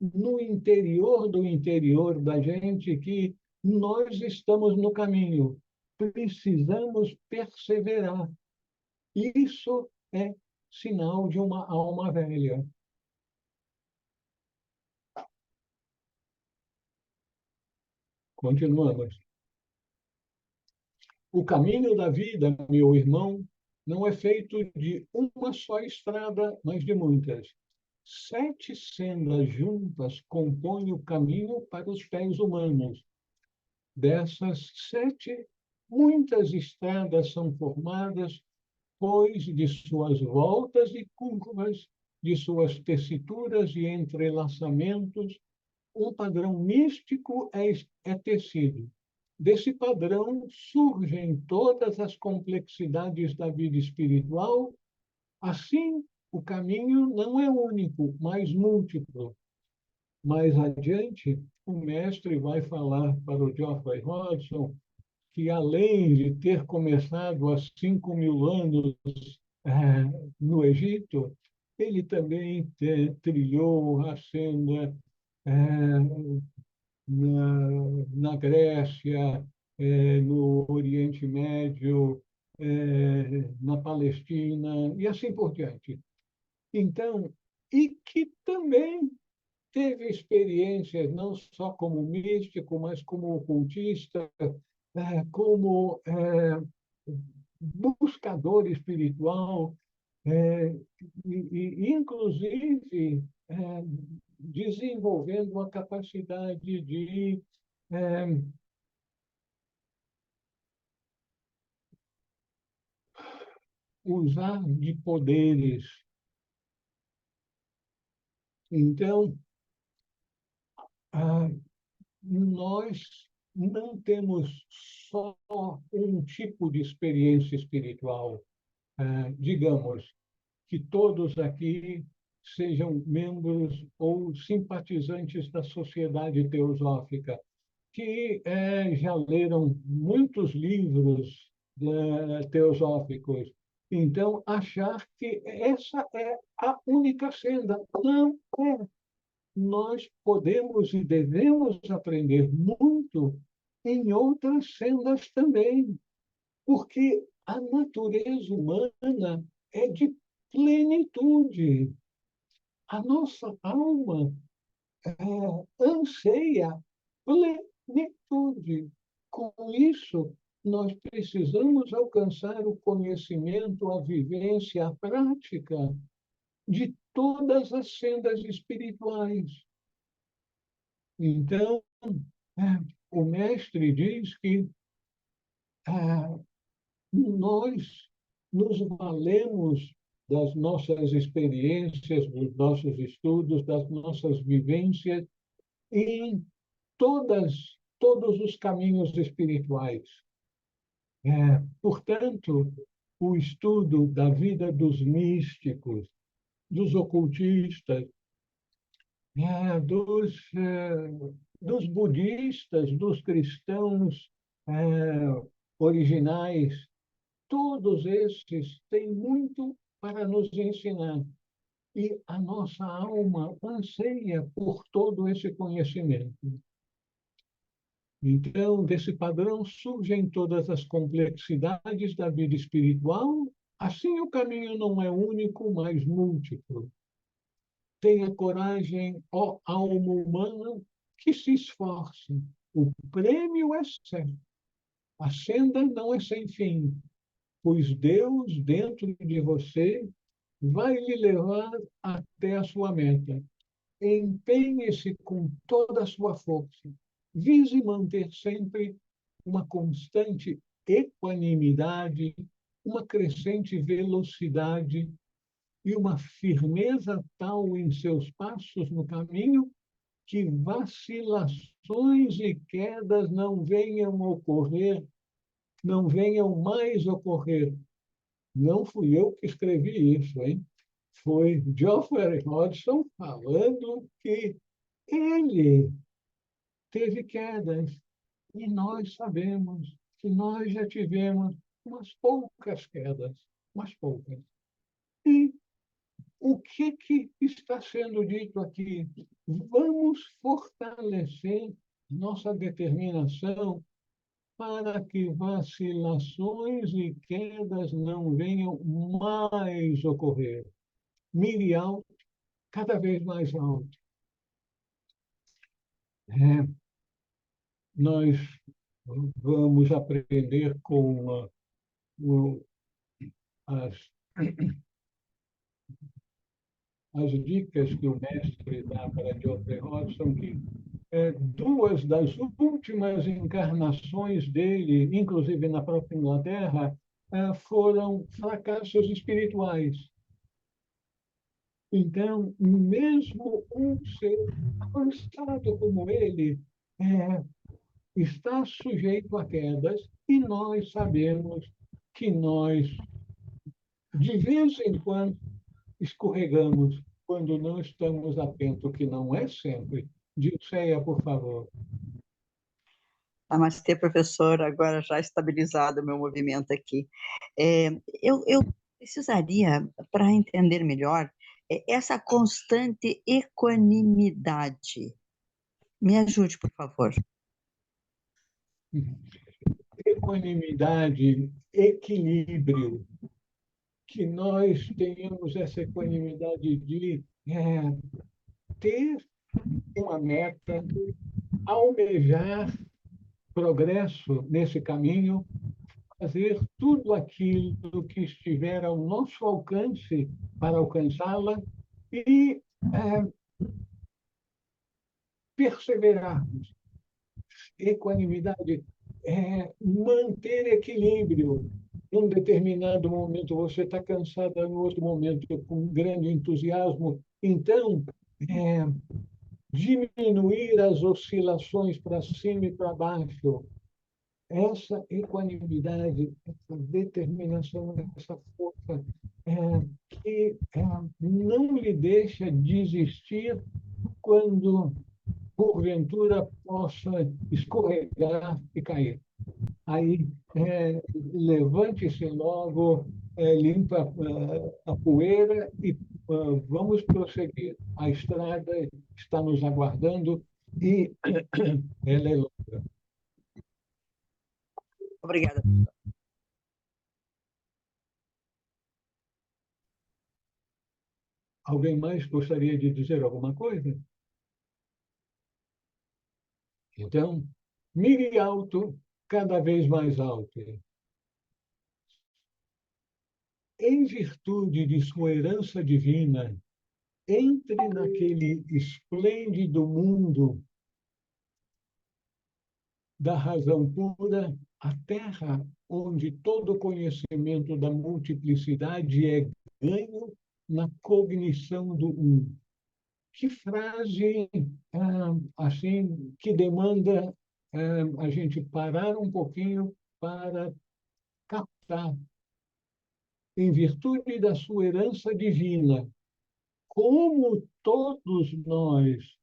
Speaker 1: no interior do interior da gente que nós estamos no caminho, precisamos perseverar. Isso é sinal de uma alma velha. Continuamos. O caminho da vida, meu irmão, não é feito de uma só estrada, mas de muitas. 7 sendas juntas compõem o caminho para os pés humanos. Dessas 7, muitas estradas são formadas, pois de suas voltas e curvas, de suas tessituras e entrelaçamentos, um padrão místico é tecido. Desse padrão surgem todas as complexidades da vida espiritual. Assim, o caminho não é único, mas múltiplo. Mais adiante, o mestre vai falar para o Geoffrey Hodgson que, além de ter começado há 5.000 anos no Egito, ele também trilhou a senda na Grécia, no Oriente Médio, na Palestina e assim por diante. Então, e que também teve experiências não só como místico, mas como ocultista, como buscador espiritual, inclusive desenvolvendo a capacidade de usar de poderes. Então, nós não temos só um tipo de experiência espiritual. Digamos que todos aqui sejam membros ou simpatizantes da Sociedade Teosófica, que já leram muitos livros teosóficos. Então, achar que essa é a única senda. Não é. Nós podemos e devemos aprender muito em outras sendas também, porque a natureza humana é de plenitude. A nossa alma anseia plenitude. Com isso, nós precisamos alcançar o conhecimento, a vivência, a prática de todas as sendas espirituais. Então, o mestre diz que nós nos valemos das nossas experiências, dos nossos estudos, das nossas vivências em todos os caminhos espirituais. Portanto, o estudo da vida dos místicos, dos ocultistas, dos budistas, dos cristãos originais, todos esses têm muito para nos ensinar. E a nossa alma anseia por todo esse conhecimento. Então, desse padrão surgem todas as complexidades da vida espiritual. Assim, o caminho não é único, mas múltiplo. Tenha coragem, ó alma humana, que se esforce. O prêmio é certo. A senda não é sem fim, pois Deus, dentro de você, vai lhe levar até a sua meta. Empenhe-se com toda a sua força. Vise manter sempre uma constante equanimidade, uma crescente velocidade e uma firmeza tal em seus passos no caminho que vacilações e quedas não venham mais ocorrer. Não fui eu que escrevi isso, hein? Foi Geoffrey Hodgson falando que ele teve quedas. E nós sabemos que nós já tivemos umas poucas quedas, umas poucas. E o que está sendo dito aqui? Vamos fortalecer nossa determinação para que vacilações e quedas não venham mais ocorrer. Mire alto, cada vez mais alto. Nós vamos aprender com as dicas que o mestre dá para Geoffrey Hodgson, que duas das últimas encarnações dele, inclusive na própria Inglaterra, foram fracassos espirituais. Então, mesmo um ser avançado como ele está sujeito a quedas, e nós sabemos que nós, de vez em quando, escorregamos quando não estamos atentos, que não é sempre. Dilceia, por favor.
Speaker 3: Namastê, professor, agora já estabilizado o meu movimento aqui. Eu precisaria, para entender melhor, essa constante equanimidade. Me ajude, por favor.
Speaker 1: Equanimidade, equilíbrio, que nós tenhamos essa equanimidade de ter uma meta, almejar progresso nesse caminho, fazer tudo aquilo que estiver ao nosso alcance para alcançá-la e perseverarmos. Equanimidade é manter equilíbrio. Num determinado momento você está cansada, no outro momento com grande entusiasmo. Então, diminuir as oscilações para cima e para baixo. Essa equanimidade, essa determinação, essa força que não lhe deixa desistir quando porventura possa escorregar e cair. Aí levante-se logo, limpa a poeira e vamos prosseguir. A estrada está nos aguardando e ela é longa.
Speaker 3: Obrigada.
Speaker 1: Alguém mais gostaria de dizer alguma coisa? Então, mire alto, cada vez mais alto. Em virtude de sua herança divina, entre naquele esplêndido mundo da razão pura, a terra onde todo conhecimento da multiplicidade é ganho na cognição do um. Que frase assim que demanda a gente parar um pouquinho para captar, em virtude da sua herança divina, como todos nós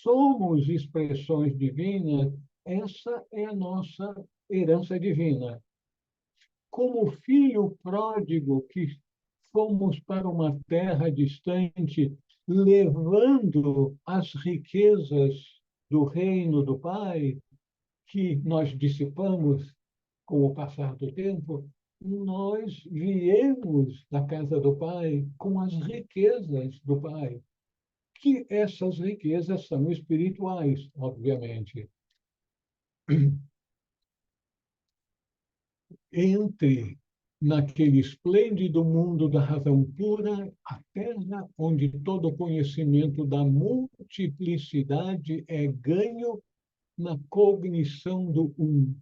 Speaker 1: somos expressões divinas, essa é a nossa herança divina. Como filho pródigo que fomos para uma terra distante, levando as riquezas do reino do Pai, que nós dissipamos com o passar do tempo, nós viemos da casa do Pai com as riquezas do Pai, que essas riquezas são espirituais, obviamente. Entre naquele esplêndido mundo da razão pura, a terra onde todo conhecimento da multiplicidade é ganho na cognição do um.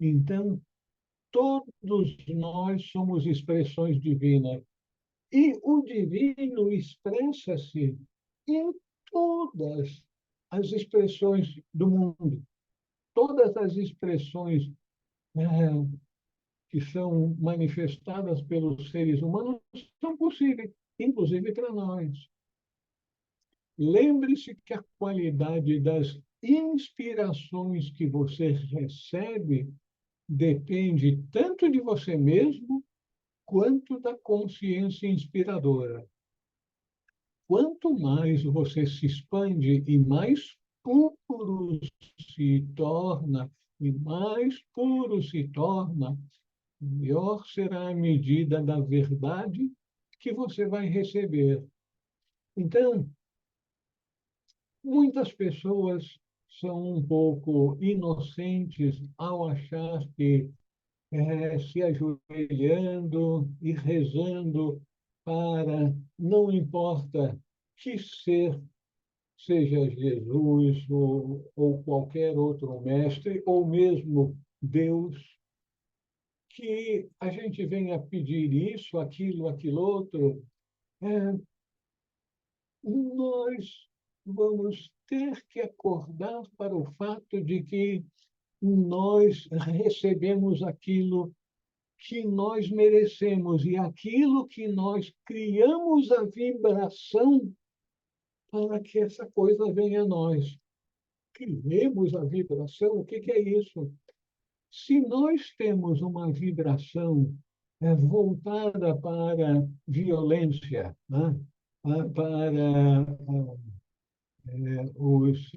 Speaker 1: Então, todos nós somos expressões divinas. E o divino expressa-se em todas as expressões do mundo. Todas as expressões que são manifestadas pelos seres humanos são possíveis, inclusive para nós. Lembre-se que a qualidade das inspirações que você recebe depende tanto de você mesmo quanto da consciência inspiradora. Quanto mais você se expande e mais puro se torna, e mais puro se torna, melhor será a medida da verdade que você vai receber. Então, muitas pessoas são um pouco inocentes ao achar que se ajoelhando e rezando para, não importa que ser, seja Jesus ou qualquer outro mestre, ou mesmo Deus, que a gente venha pedir isso, aquilo outro, nós vamos ter que acordar para o fato de que nós recebemos aquilo que nós merecemos e aquilo que nós criamos a vibração para que essa coisa venha a nós. Criemos a vibração, o que é isso? se nós temos uma vibração voltada para violência, né? Para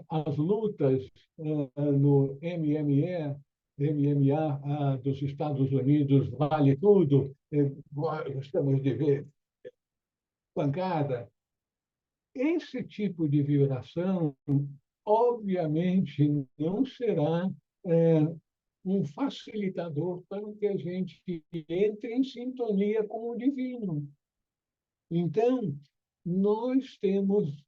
Speaker 1: as lutas no MMA dos Estados Unidos, vale tudo, gostamos de ver pancada. Esse tipo de vibração, obviamente, não será um facilitador para que a gente entre em sintonia com o divino. Então, nós temos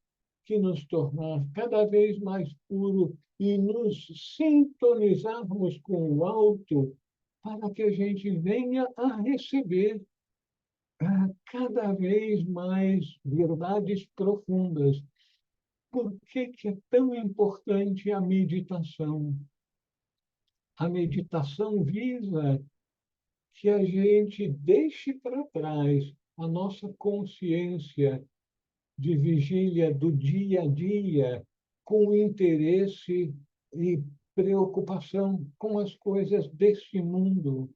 Speaker 1: que nos tornar cada vez mais puros e nos sintonizarmos com o alto para que a gente venha a receber cada vez mais verdades profundas. Por que que é tão importante a meditação? A meditação visa que a gente deixe para trás a nossa consciência de vigília do dia a dia, com interesse e preocupação com as coisas deste mundo.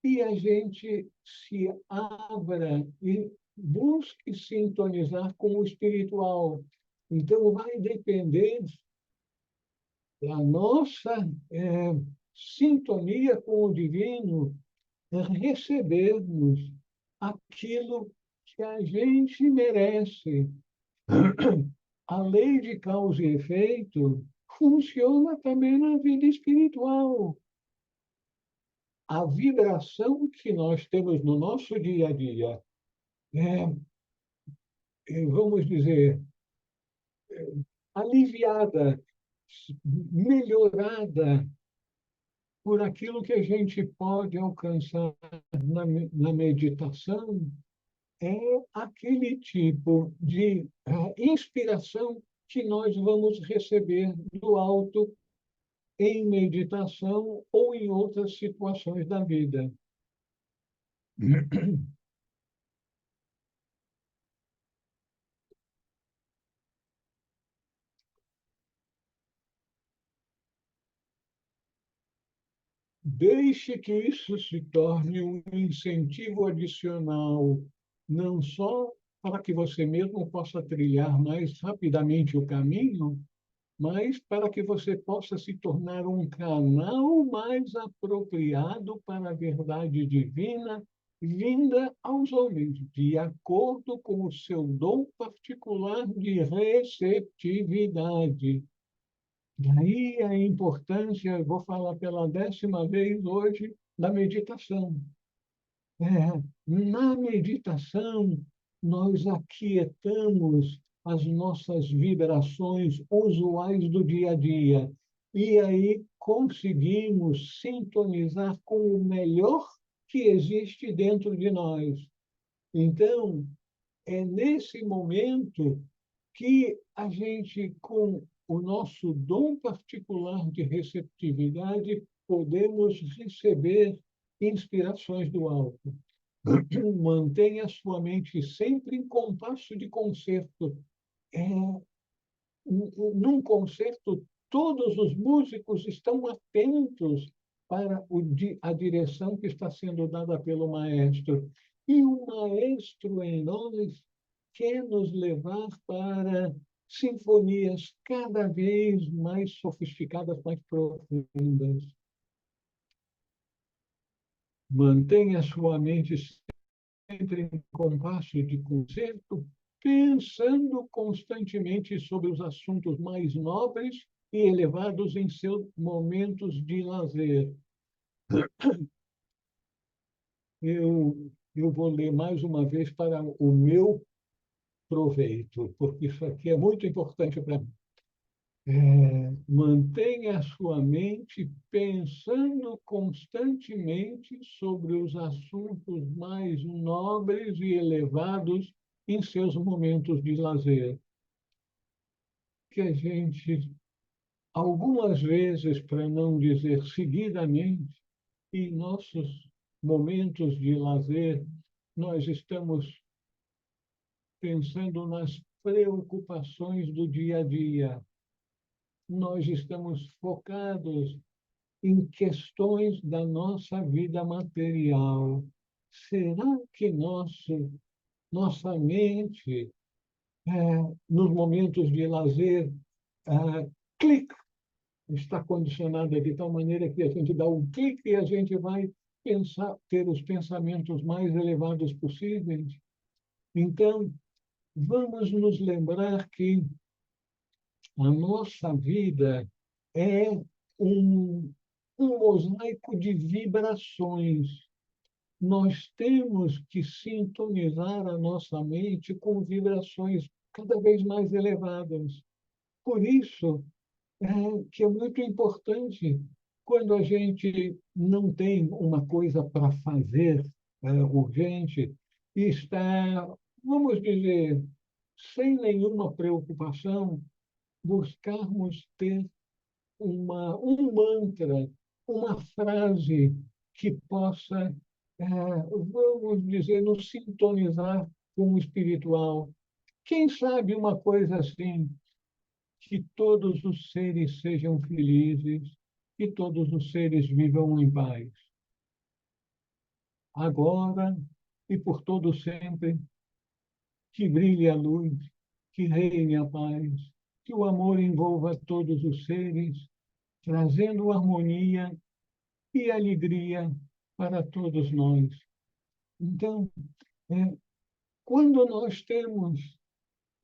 Speaker 1: E a gente se abra e busque sintonizar com o espiritual. Então, vai depender da nossa sintonia com o divino, recebermos aquilo que a gente merece. A lei de causa e efeito funciona também na vida espiritual. A vibração que nós temos no nosso dia a dia vamos dizer, aliviada, melhorada por aquilo que a gente pode alcançar na meditação, é aquele tipo de inspiração que nós vamos receber do alto em meditação ou em outras situações da vida. Deixe que isso se torne um incentivo adicional, não só para que você mesmo possa trilhar mais rapidamente o caminho, mas para que você possa se tornar um canal mais apropriado para a verdade divina vinda aos homens, de acordo com o seu dom particular de receptividade. Daí a importância, vou falar pela 10ª vez hoje, da meditação. Na meditação, nós aquietamos as nossas vibrações usuais do dia a dia. E aí conseguimos sintonizar com o melhor que existe dentro de nós. Então, é nesse momento que a gente, com o nosso dom particular de receptividade, podemos receber inspirações do alto. Mantenha sua mente sempre em compasso de concerto. Num concerto, todos os músicos estão atentos para a direção que está sendo dada pelo maestro. E o maestro em nós quer nos levar para sinfonias cada vez mais sofisticadas, mais profundas. Mantenha sua mente sempre em compasso de concerto, pensando constantemente sobre os assuntos mais nobres e elevados em seus momentos de lazer. Eu vou ler mais uma vez para o meu proveito, porque isso aqui é muito importante para mim. Mantenha a sua mente pensando constantemente sobre os assuntos mais nobres e elevados em seus momentos de lazer. Que a gente, algumas vezes, para não dizer seguidamente, em nossos momentos de lazer, nós estamos pensando nas preocupações do dia a dia. Nós estamos focados em questões da nossa vida material. Será que nossa mente, nos momentos de lazer, clique, está condicionada de tal maneira que a gente dá um clique e a gente vai pensar, ter os pensamentos mais elevados possíveis? Então, vamos nos lembrar que a nossa vida é um mosaico de vibrações. Nós temos que sintonizar a nossa mente com vibrações cada vez mais elevadas. Por isso, que é muito importante quando a gente não tem uma coisa para fazer urgente e está, vamos dizer, sem nenhuma preocupação, buscarmos ter um mantra, uma frase que possa, vamos dizer, nos sintonizar com o espiritual. Quem sabe uma coisa assim, que todos os seres sejam felizes, que todos os seres vivam em paz, agora e por todo sempre, que brilhe a luz, que reine a paz, que o amor envolva todos os seres, trazendo harmonia e alegria para todos nós. Então, quando nós temos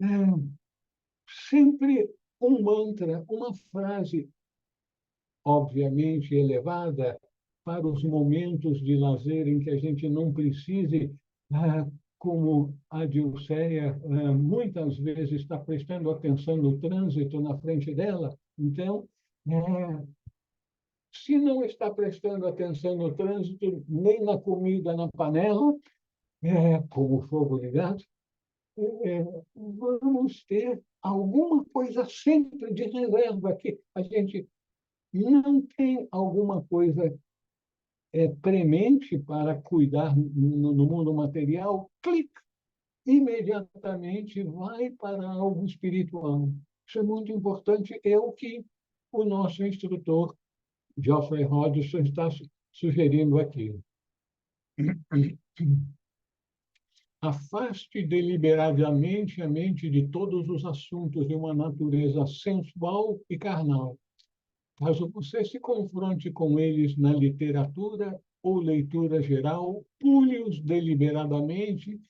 Speaker 1: é, sempre um mantra, uma frase, obviamente elevada, para os momentos de lazer em que a gente não precise, como a Dilceia muitas vezes está prestando atenção no trânsito na frente dela. Então, se não está prestando atenção no trânsito, nem na comida na panela, como fogo ligado, vamos ter alguma coisa sempre de reserva, que a gente não tem alguma coisa premente para cuidar no mundo material, clique, imediatamente vai para algo espiritual. Isso é muito importante, é o que o nosso instrutor, Geoffrey Hodgson, está sugerindo aqui. Afaste deliberadamente a mente de todos os assuntos de uma natureza sensual e carnal. Caso você se confronte com eles na literatura ou leitura geral, pule-os deliberadamente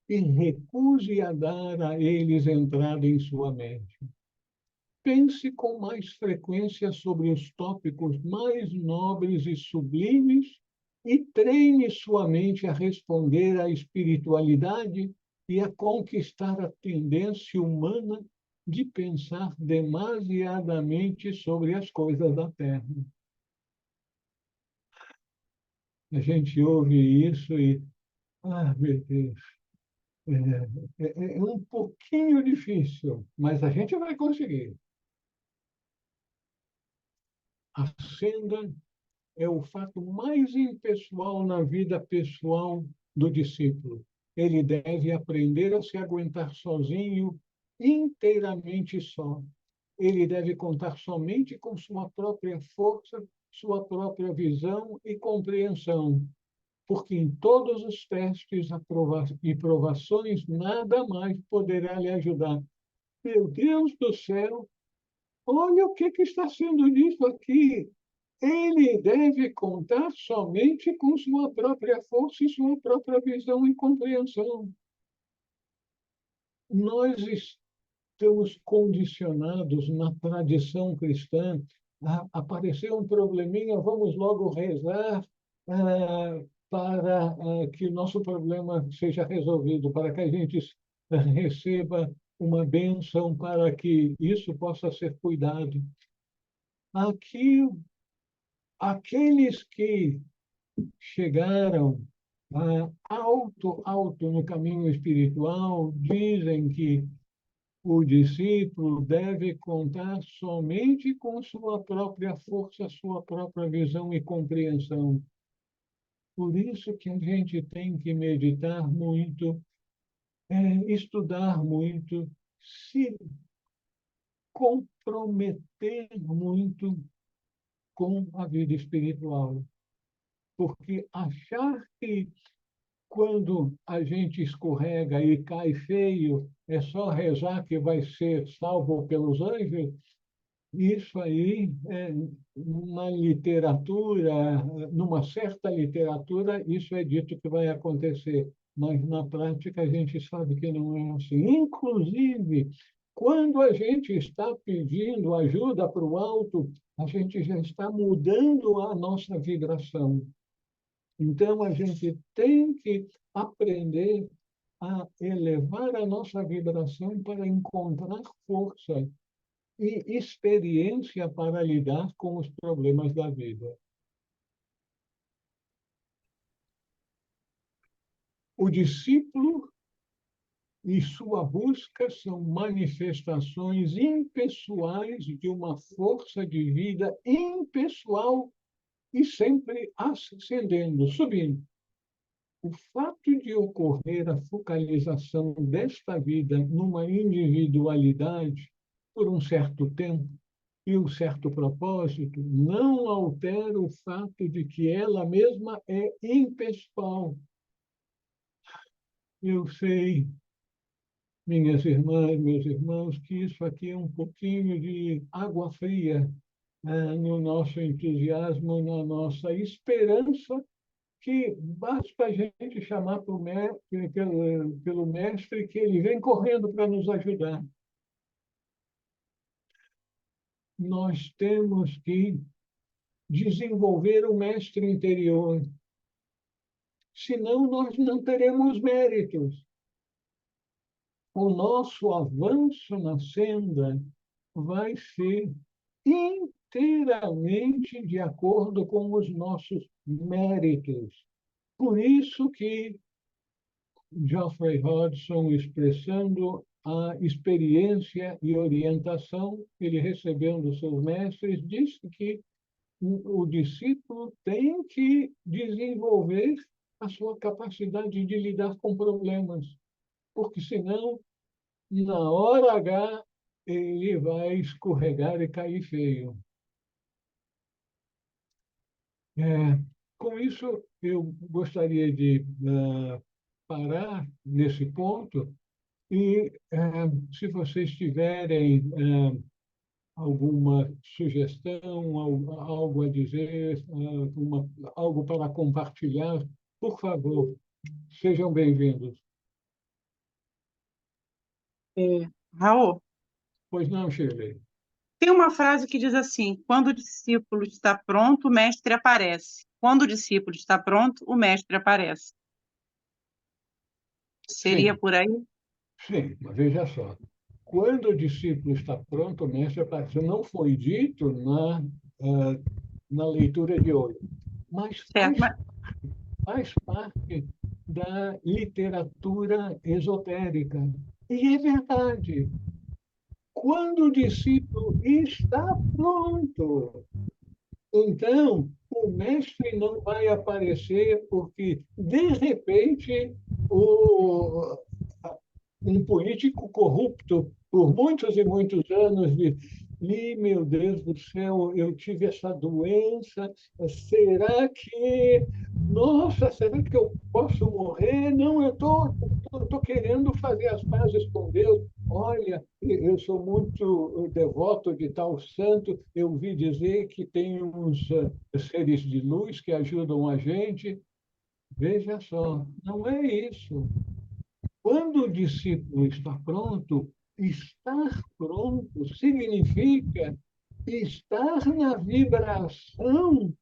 Speaker 1: e recuse a dar a eles entrada em sua mente. Pense com mais frequência sobre os tópicos mais nobres e sublimes e treine sua mente a responder à espiritualidade e a conquistar a tendência humana de pensar demasiadamente sobre as coisas da Terra. A gente ouve isso e, meu Deus, é um pouquinho difícil, mas a gente vai conseguir. A senda é o fato mais impessoal na vida pessoal do discípulo. Ele deve aprender a se aguentar sozinho, inteiramente só. Ele deve contar somente com sua própria força, sua própria visão e compreensão, porque em todos os testes e provações nada mais poderá lhe ajudar. Meu Deus do céu, olha o que está sendo dito aqui. Ele deve contar somente com sua própria força e sua própria visão e compreensão. Nós estamos condicionados na tradição cristã a aparecer um probleminha, vamos logo rezar para que o nosso problema seja resolvido, para que a gente receba uma bênção, para que isso possa ser cuidado. Aqui, aqueles que chegaram alto no caminho espiritual dizem que o discípulo deve contar somente com sua própria força, sua própria visão e compreensão. Por isso que a gente tem que meditar muito, estudar muito, se comprometer muito com a vida espiritual. Porque achar que quando a gente escorrega e cai feio, é só rezar que vai ser salvo pelos anjos, isso aí, na literatura, numa certa literatura, isso é dito que vai acontecer, mas na prática a gente sabe que não é assim. Inclusive, quando a gente está pedindo ajuda para o alto, a gente já está mudando a nossa vibração. Então, a gente tem que aprender a elevar a nossa vibração para encontrar força e experiência para lidar com os problemas da vida. O discípulo e sua busca são manifestações impessoais de uma força de vida impessoal e sempre ascendendo, subindo. O fato de ocorrer a focalização desta vida numa individualidade por um certo tempo e um certo propósito não altera o fato de que ela mesma é impessoal. Eu sei, minhas irmãs, meus irmãos, que isso aqui é um pouquinho de água fria no nosso entusiasmo, na nossa esperança, que basta a gente chamar pelo mestre, que ele vem correndo para nos ajudar. Nós temos que desenvolver o mestre interior, senão nós não teremos méritos. O nosso avanço na senda vai ser inteiramente de acordo com os nossos méritos. Por isso que Geoffrey Hodgson, expressando a experiência e orientação que ele recebeu dos seus mestres, disse que o discípulo tem que desenvolver a sua capacidade de lidar com problemas, porque senão, na hora H, ele vai escorregar e cair feio. Com isso, eu gostaria de parar nesse ponto e, se vocês tiverem alguma sugestão, algo a dizer, algo para compartilhar, por favor, sejam bem-vindos.
Speaker 4: Raul,
Speaker 1: Pois não, Shirley?
Speaker 4: tem uma frase que diz assim: quando o discípulo está pronto, o mestre aparece. Quando o discípulo está pronto, o mestre aparece. Seria
Speaker 1: Sim,
Speaker 4: por aí?
Speaker 1: sim, mas veja só. Quando o discípulo está pronto, o mestre aparece. Não foi dito na leitura de hoje, mas
Speaker 4: Certo, mas
Speaker 1: faz parte da literatura esotérica. E é verdade. Quando o discípulo está pronto, então o mestre não vai aparecer porque, de repente, um político corrupto por muitos e muitos anos meu Deus do céu, eu tive essa doença, será que, nossa, será que eu posso morrer? Não, eu tô querendo fazer as pazes com Deus. Olha, eu sou muito devoto de tal santo, eu ouvi dizer que tem uns seres de luz que ajudam a gente. Veja só, não é isso. Quando o discípulo está pronto, estar pronto significa estar na vibração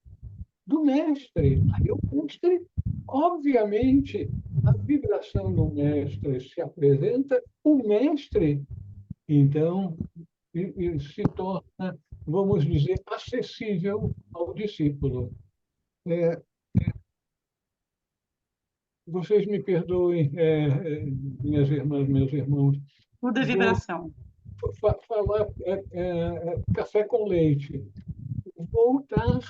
Speaker 1: do mestre. Aí o mestre, obviamente, a vibração do mestre se apresenta, o mestre, então, se torna, vamos dizer, acessível ao discípulo. Vocês me perdoem, minhas irmãs, meus irmãos,
Speaker 4: tudo é
Speaker 1: vou
Speaker 4: vibração.
Speaker 1: falar café com leite. Voltar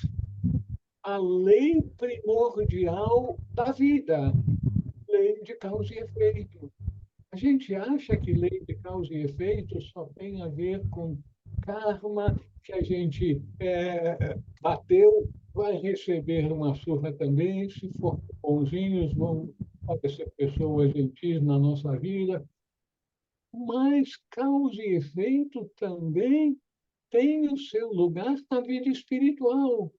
Speaker 1: à lei primordial da vida, lei de causa e efeito. A gente acha que lei de causa e efeito só tem a ver com karma que a gente bateu, vai receber uma surra também. Se for bonzinhos, vão aparecer pessoas gentis na nossa vida. Mas causa e efeito também tem o seu lugar na vida espiritual.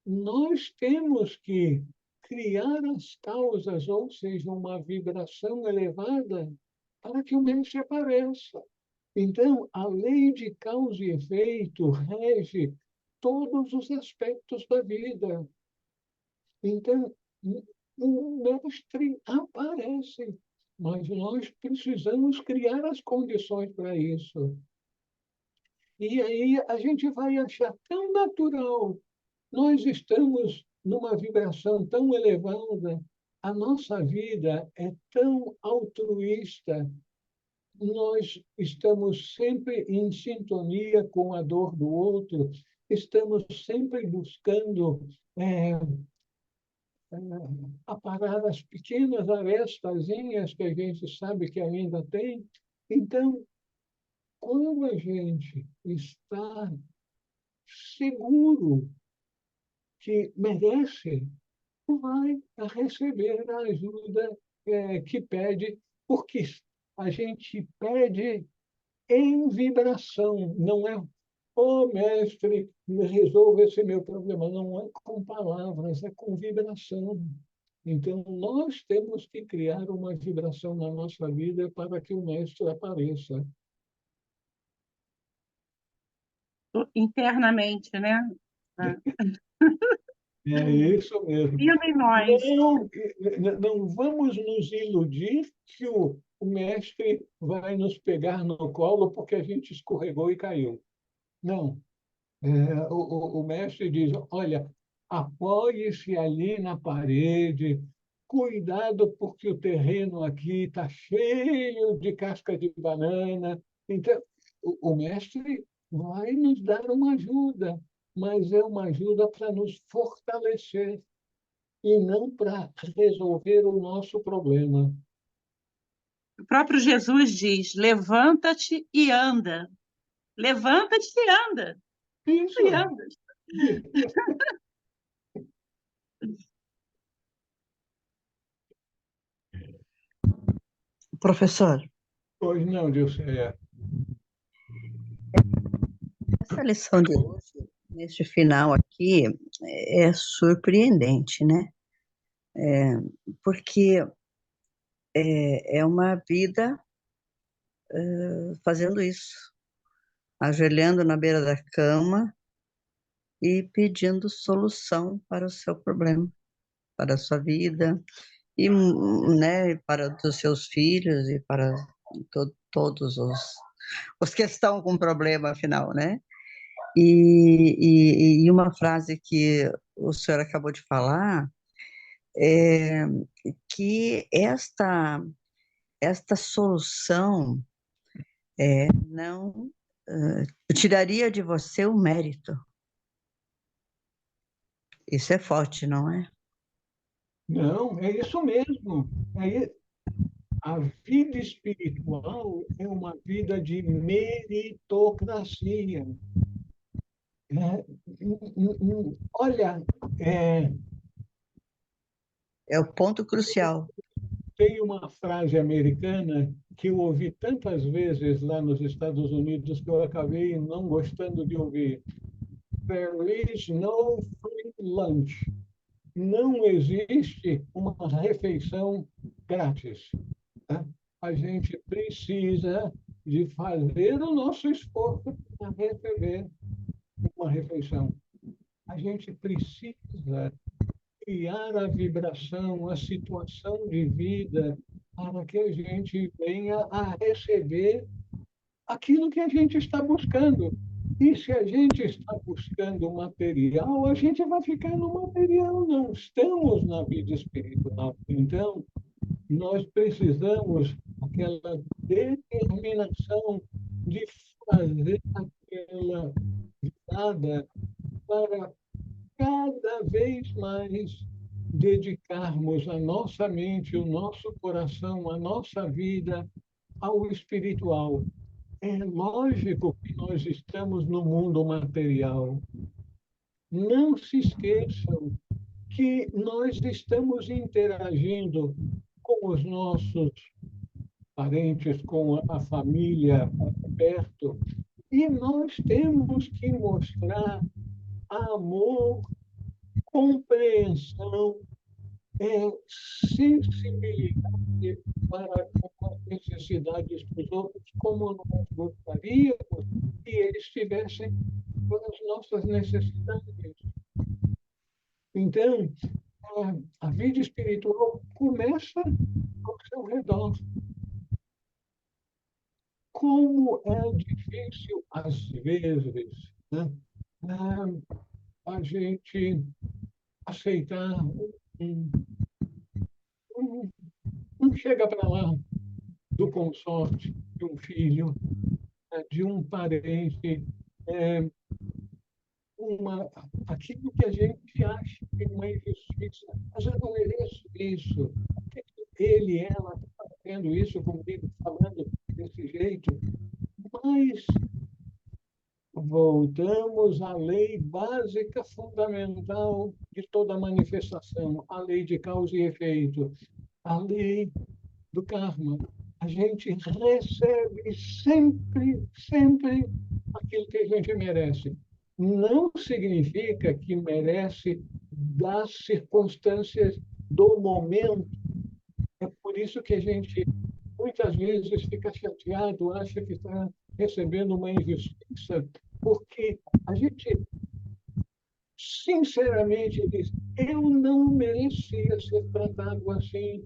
Speaker 1: Nós temos que criar as causas, ou seja, uma vibração elevada, para que o mestre apareça. Então, a lei de causa e efeito rege todos os aspectos da vida. Então, o mestre aparece, mas nós precisamos criar as condições para isso. E aí a gente vai achar tão natural. Nós estamos numa vibração tão elevada, a nossa vida é tão altruísta, nós estamos sempre em sintonia com a dor do outro, estamos sempre buscando aparar as pequenas arestazinhas que a gente sabe que ainda tem. Então, quando a gente está seguro que merece, vai receber a ajuda que pede, porque a gente pede em vibração, não é, mestre, resolva esse meu problema. Não é com palavras, é com vibração. Então, nós temos que criar uma vibração na nossa vida para que o mestre apareça.
Speaker 4: Internamente, né?
Speaker 1: É isso mesmo.
Speaker 4: Viva em nós.
Speaker 1: Não vamos nos iludir que o mestre vai nos pegar no colo porque a gente escorregou e caiu. Não. O mestre diz: olha, apoie-se ali na parede, cuidado porque o terreno aqui está cheio de casca de banana. Então, o mestre vai nos dar uma ajuda, mas é uma ajuda para nos fortalecer e não para resolver o nosso problema.
Speaker 4: O próprio Jesus diz: levanta-te e anda. Levanta-te e anda.
Speaker 1: Isso.
Speaker 4: E anda.
Speaker 3: Professor,
Speaker 1: Pois não, Dilce.
Speaker 3: essa lição de hoje, neste final aqui, é surpreendente, né? Porque é uma vida fazendo isso, ajoelhando na beira da cama e pedindo solução para o seu problema, para a sua vida, e né, para os seus filhos e para todos os que estão com problema, afinal, né? E uma frase que o senhor acabou de falar é que esta solução não tiraria de você o mérito. Isso é forte, não é?
Speaker 1: Não, é isso mesmo. A vida espiritual é uma vida de meritocracia. Olha,
Speaker 3: É o ponto crucial.
Speaker 1: tem uma frase americana que eu ouvi tantas vezes lá nos Estados Unidos que eu acabei não gostando de ouvir. There is no free lunch. Não existe uma refeição grátis. Tá? A gente precisa de fazer o nosso esforço para receber uma refeição. A gente precisa criar a vibração, a situação de vida para que a gente venha a receber aquilo que a gente está buscando. E se a gente está buscando material, a gente vai ficar no material, não estamos na vida espiritual. Então, nós precisamos aquela determinação de fazer aquela virada para cada vez mais dedicarmos a nossa mente, o nosso coração, a nossa vida ao espiritual. É lógico que nós estamos no mundo material. Não se esqueçam que nós estamos interagindo com os nossos parentes, com a família perto, e nós temos que mostrar amor, compreensão, sensibilidade para com as necessidades dos outros, como nós gostaríamos que eles tivessem com as nossas necessidades. Então, a vida espiritual começa ao seu redor. Como é difícil, às vezes, né, a gente aceitar um, um chega para lá do consorte de um filho, né, de um parente, é, aquilo que a gente acha que é uma injustiça. Mas eu não mereço isso. Por que ele, ela, está fazendo isso comigo, falando desse jeito? Mas voltamos à lei básica, fundamental de toda manifestação, a lei de causa e efeito, a lei do karma. A gente recebe sempre, sempre aquilo que a gente merece. Não significa que merece das circunstâncias do momento. É por isso que a gente muitas vezes fica chateado, acha que está recebendo uma injustiça, porque a gente sinceramente diz: eu não merecia ser tratado assim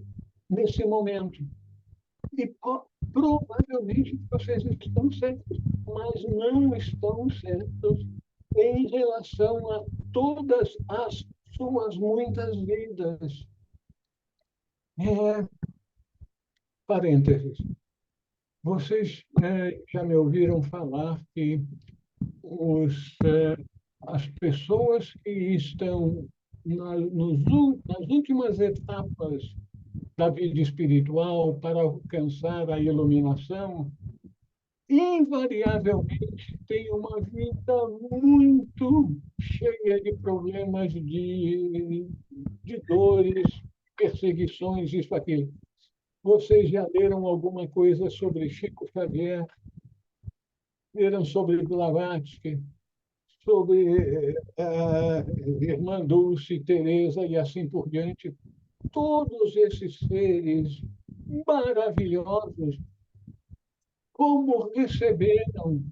Speaker 1: nesse momento. E provavelmente vocês estão certos, mas não estão certos em relação a todas as suas muitas vidas. Parênteses. Vocês já me ouviram falar que as pessoas que estão nas últimas etapas da vida espiritual para alcançar a iluminação, invariavelmente têm uma vida muito cheia de problemas, de dores, perseguições, isso, aquilo. Vocês já leram alguma coisa sobre Chico Xavier? Leram sobre Blavatsky? Sobre Irmã Dulce, Teresa e assim por diante? Todos esses seres maravilhosos, como receberam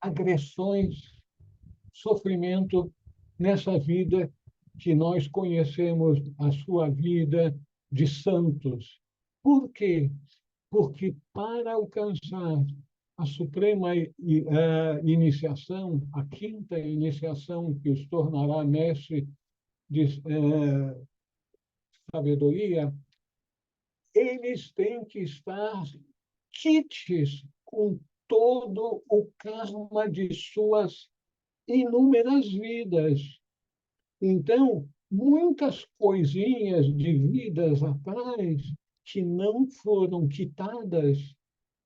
Speaker 1: agressões, sofrimento nessa vida que nós conhecemos, a sua vida de santos. Por quê? Porque para alcançar a suprema iniciação, a quinta iniciação que os tornará mestre de sabedoria, eles têm que estar quites com todo o karma de suas inúmeras vidas. Então, muitas coisinhas de vidas atrás que não foram quitadas,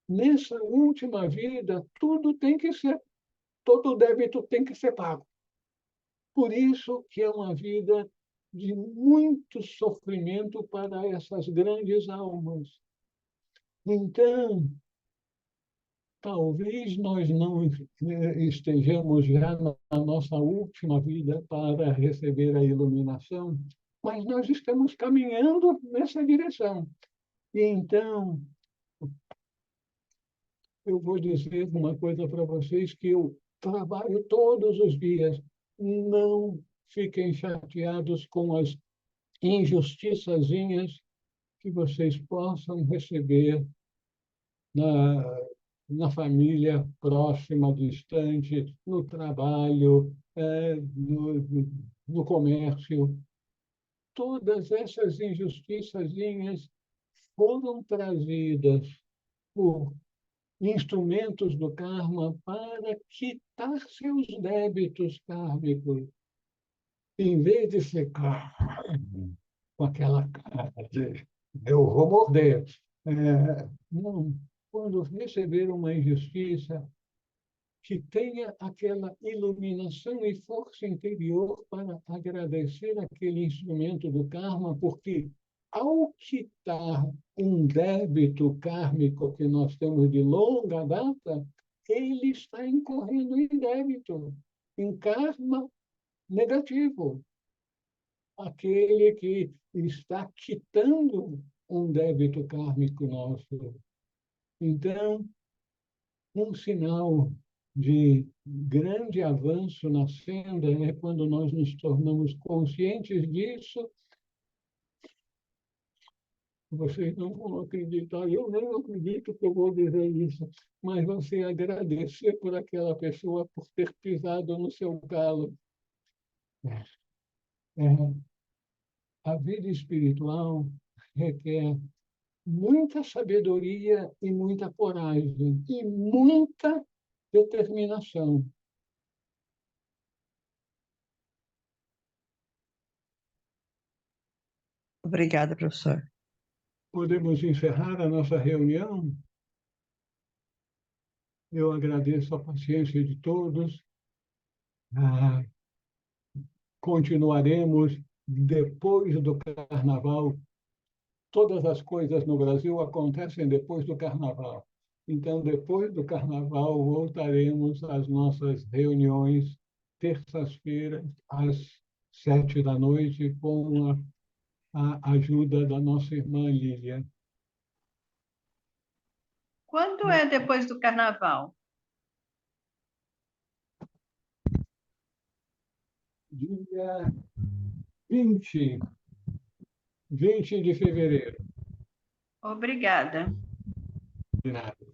Speaker 1: nessa última vida, tudo tem que ser, todo débito tem que ser pago. Por isso que é uma vida de muito sofrimento para essas grandes almas. Então, talvez nós não estejamos já na nossa última vida para receber a iluminação, mas nós estamos caminhando nessa direção. E então, eu vou dizer uma coisa para vocês que eu trabalho todos os dias. Não fiquem chateados com as injustiçazinhas que vocês possam receber na, na família próxima, distante, no trabalho, no comércio. Todas essas injustiçazinhas foram trazidas por instrumentos do karma para quitar seus débitos kármicos. Em vez de ficar com aquela cara de eu vou morder. Não, quando receber uma injustiça, que tenha aquela iluminação e força interior para agradecer aquele instrumento do karma, porque ao quitar um débito kármico que nós temos de longa data, ele está incorrendo em débito, em karma negativo. Aquele que está quitando um débito kármico nosso. Então, um sinal de grande avanço na senda é quando nós nos tornamos conscientes disso. Vocês não vão acreditar, eu não acredito que eu vou dizer isso, mas você agradecer por aquela pessoa por ter pisado no seu calo. É, a vida espiritual requer muita sabedoria e muita coragem e muita determinação.
Speaker 3: Obrigada, professor.
Speaker 1: Podemos encerrar a nossa reunião? Eu agradeço a paciência de todos. Ah, continuaremos depois do Carnaval. Todas as coisas no Brasil acontecem depois do Carnaval. Então, depois do Carnaval, voltaremos às nossas reuniões, terças-feiras, às 7 da noite, com a ajuda da nossa irmã Lília.
Speaker 6: Quando é depois do carnaval?
Speaker 1: Dia 20 de fevereiro.
Speaker 6: Obrigada.
Speaker 1: De nada.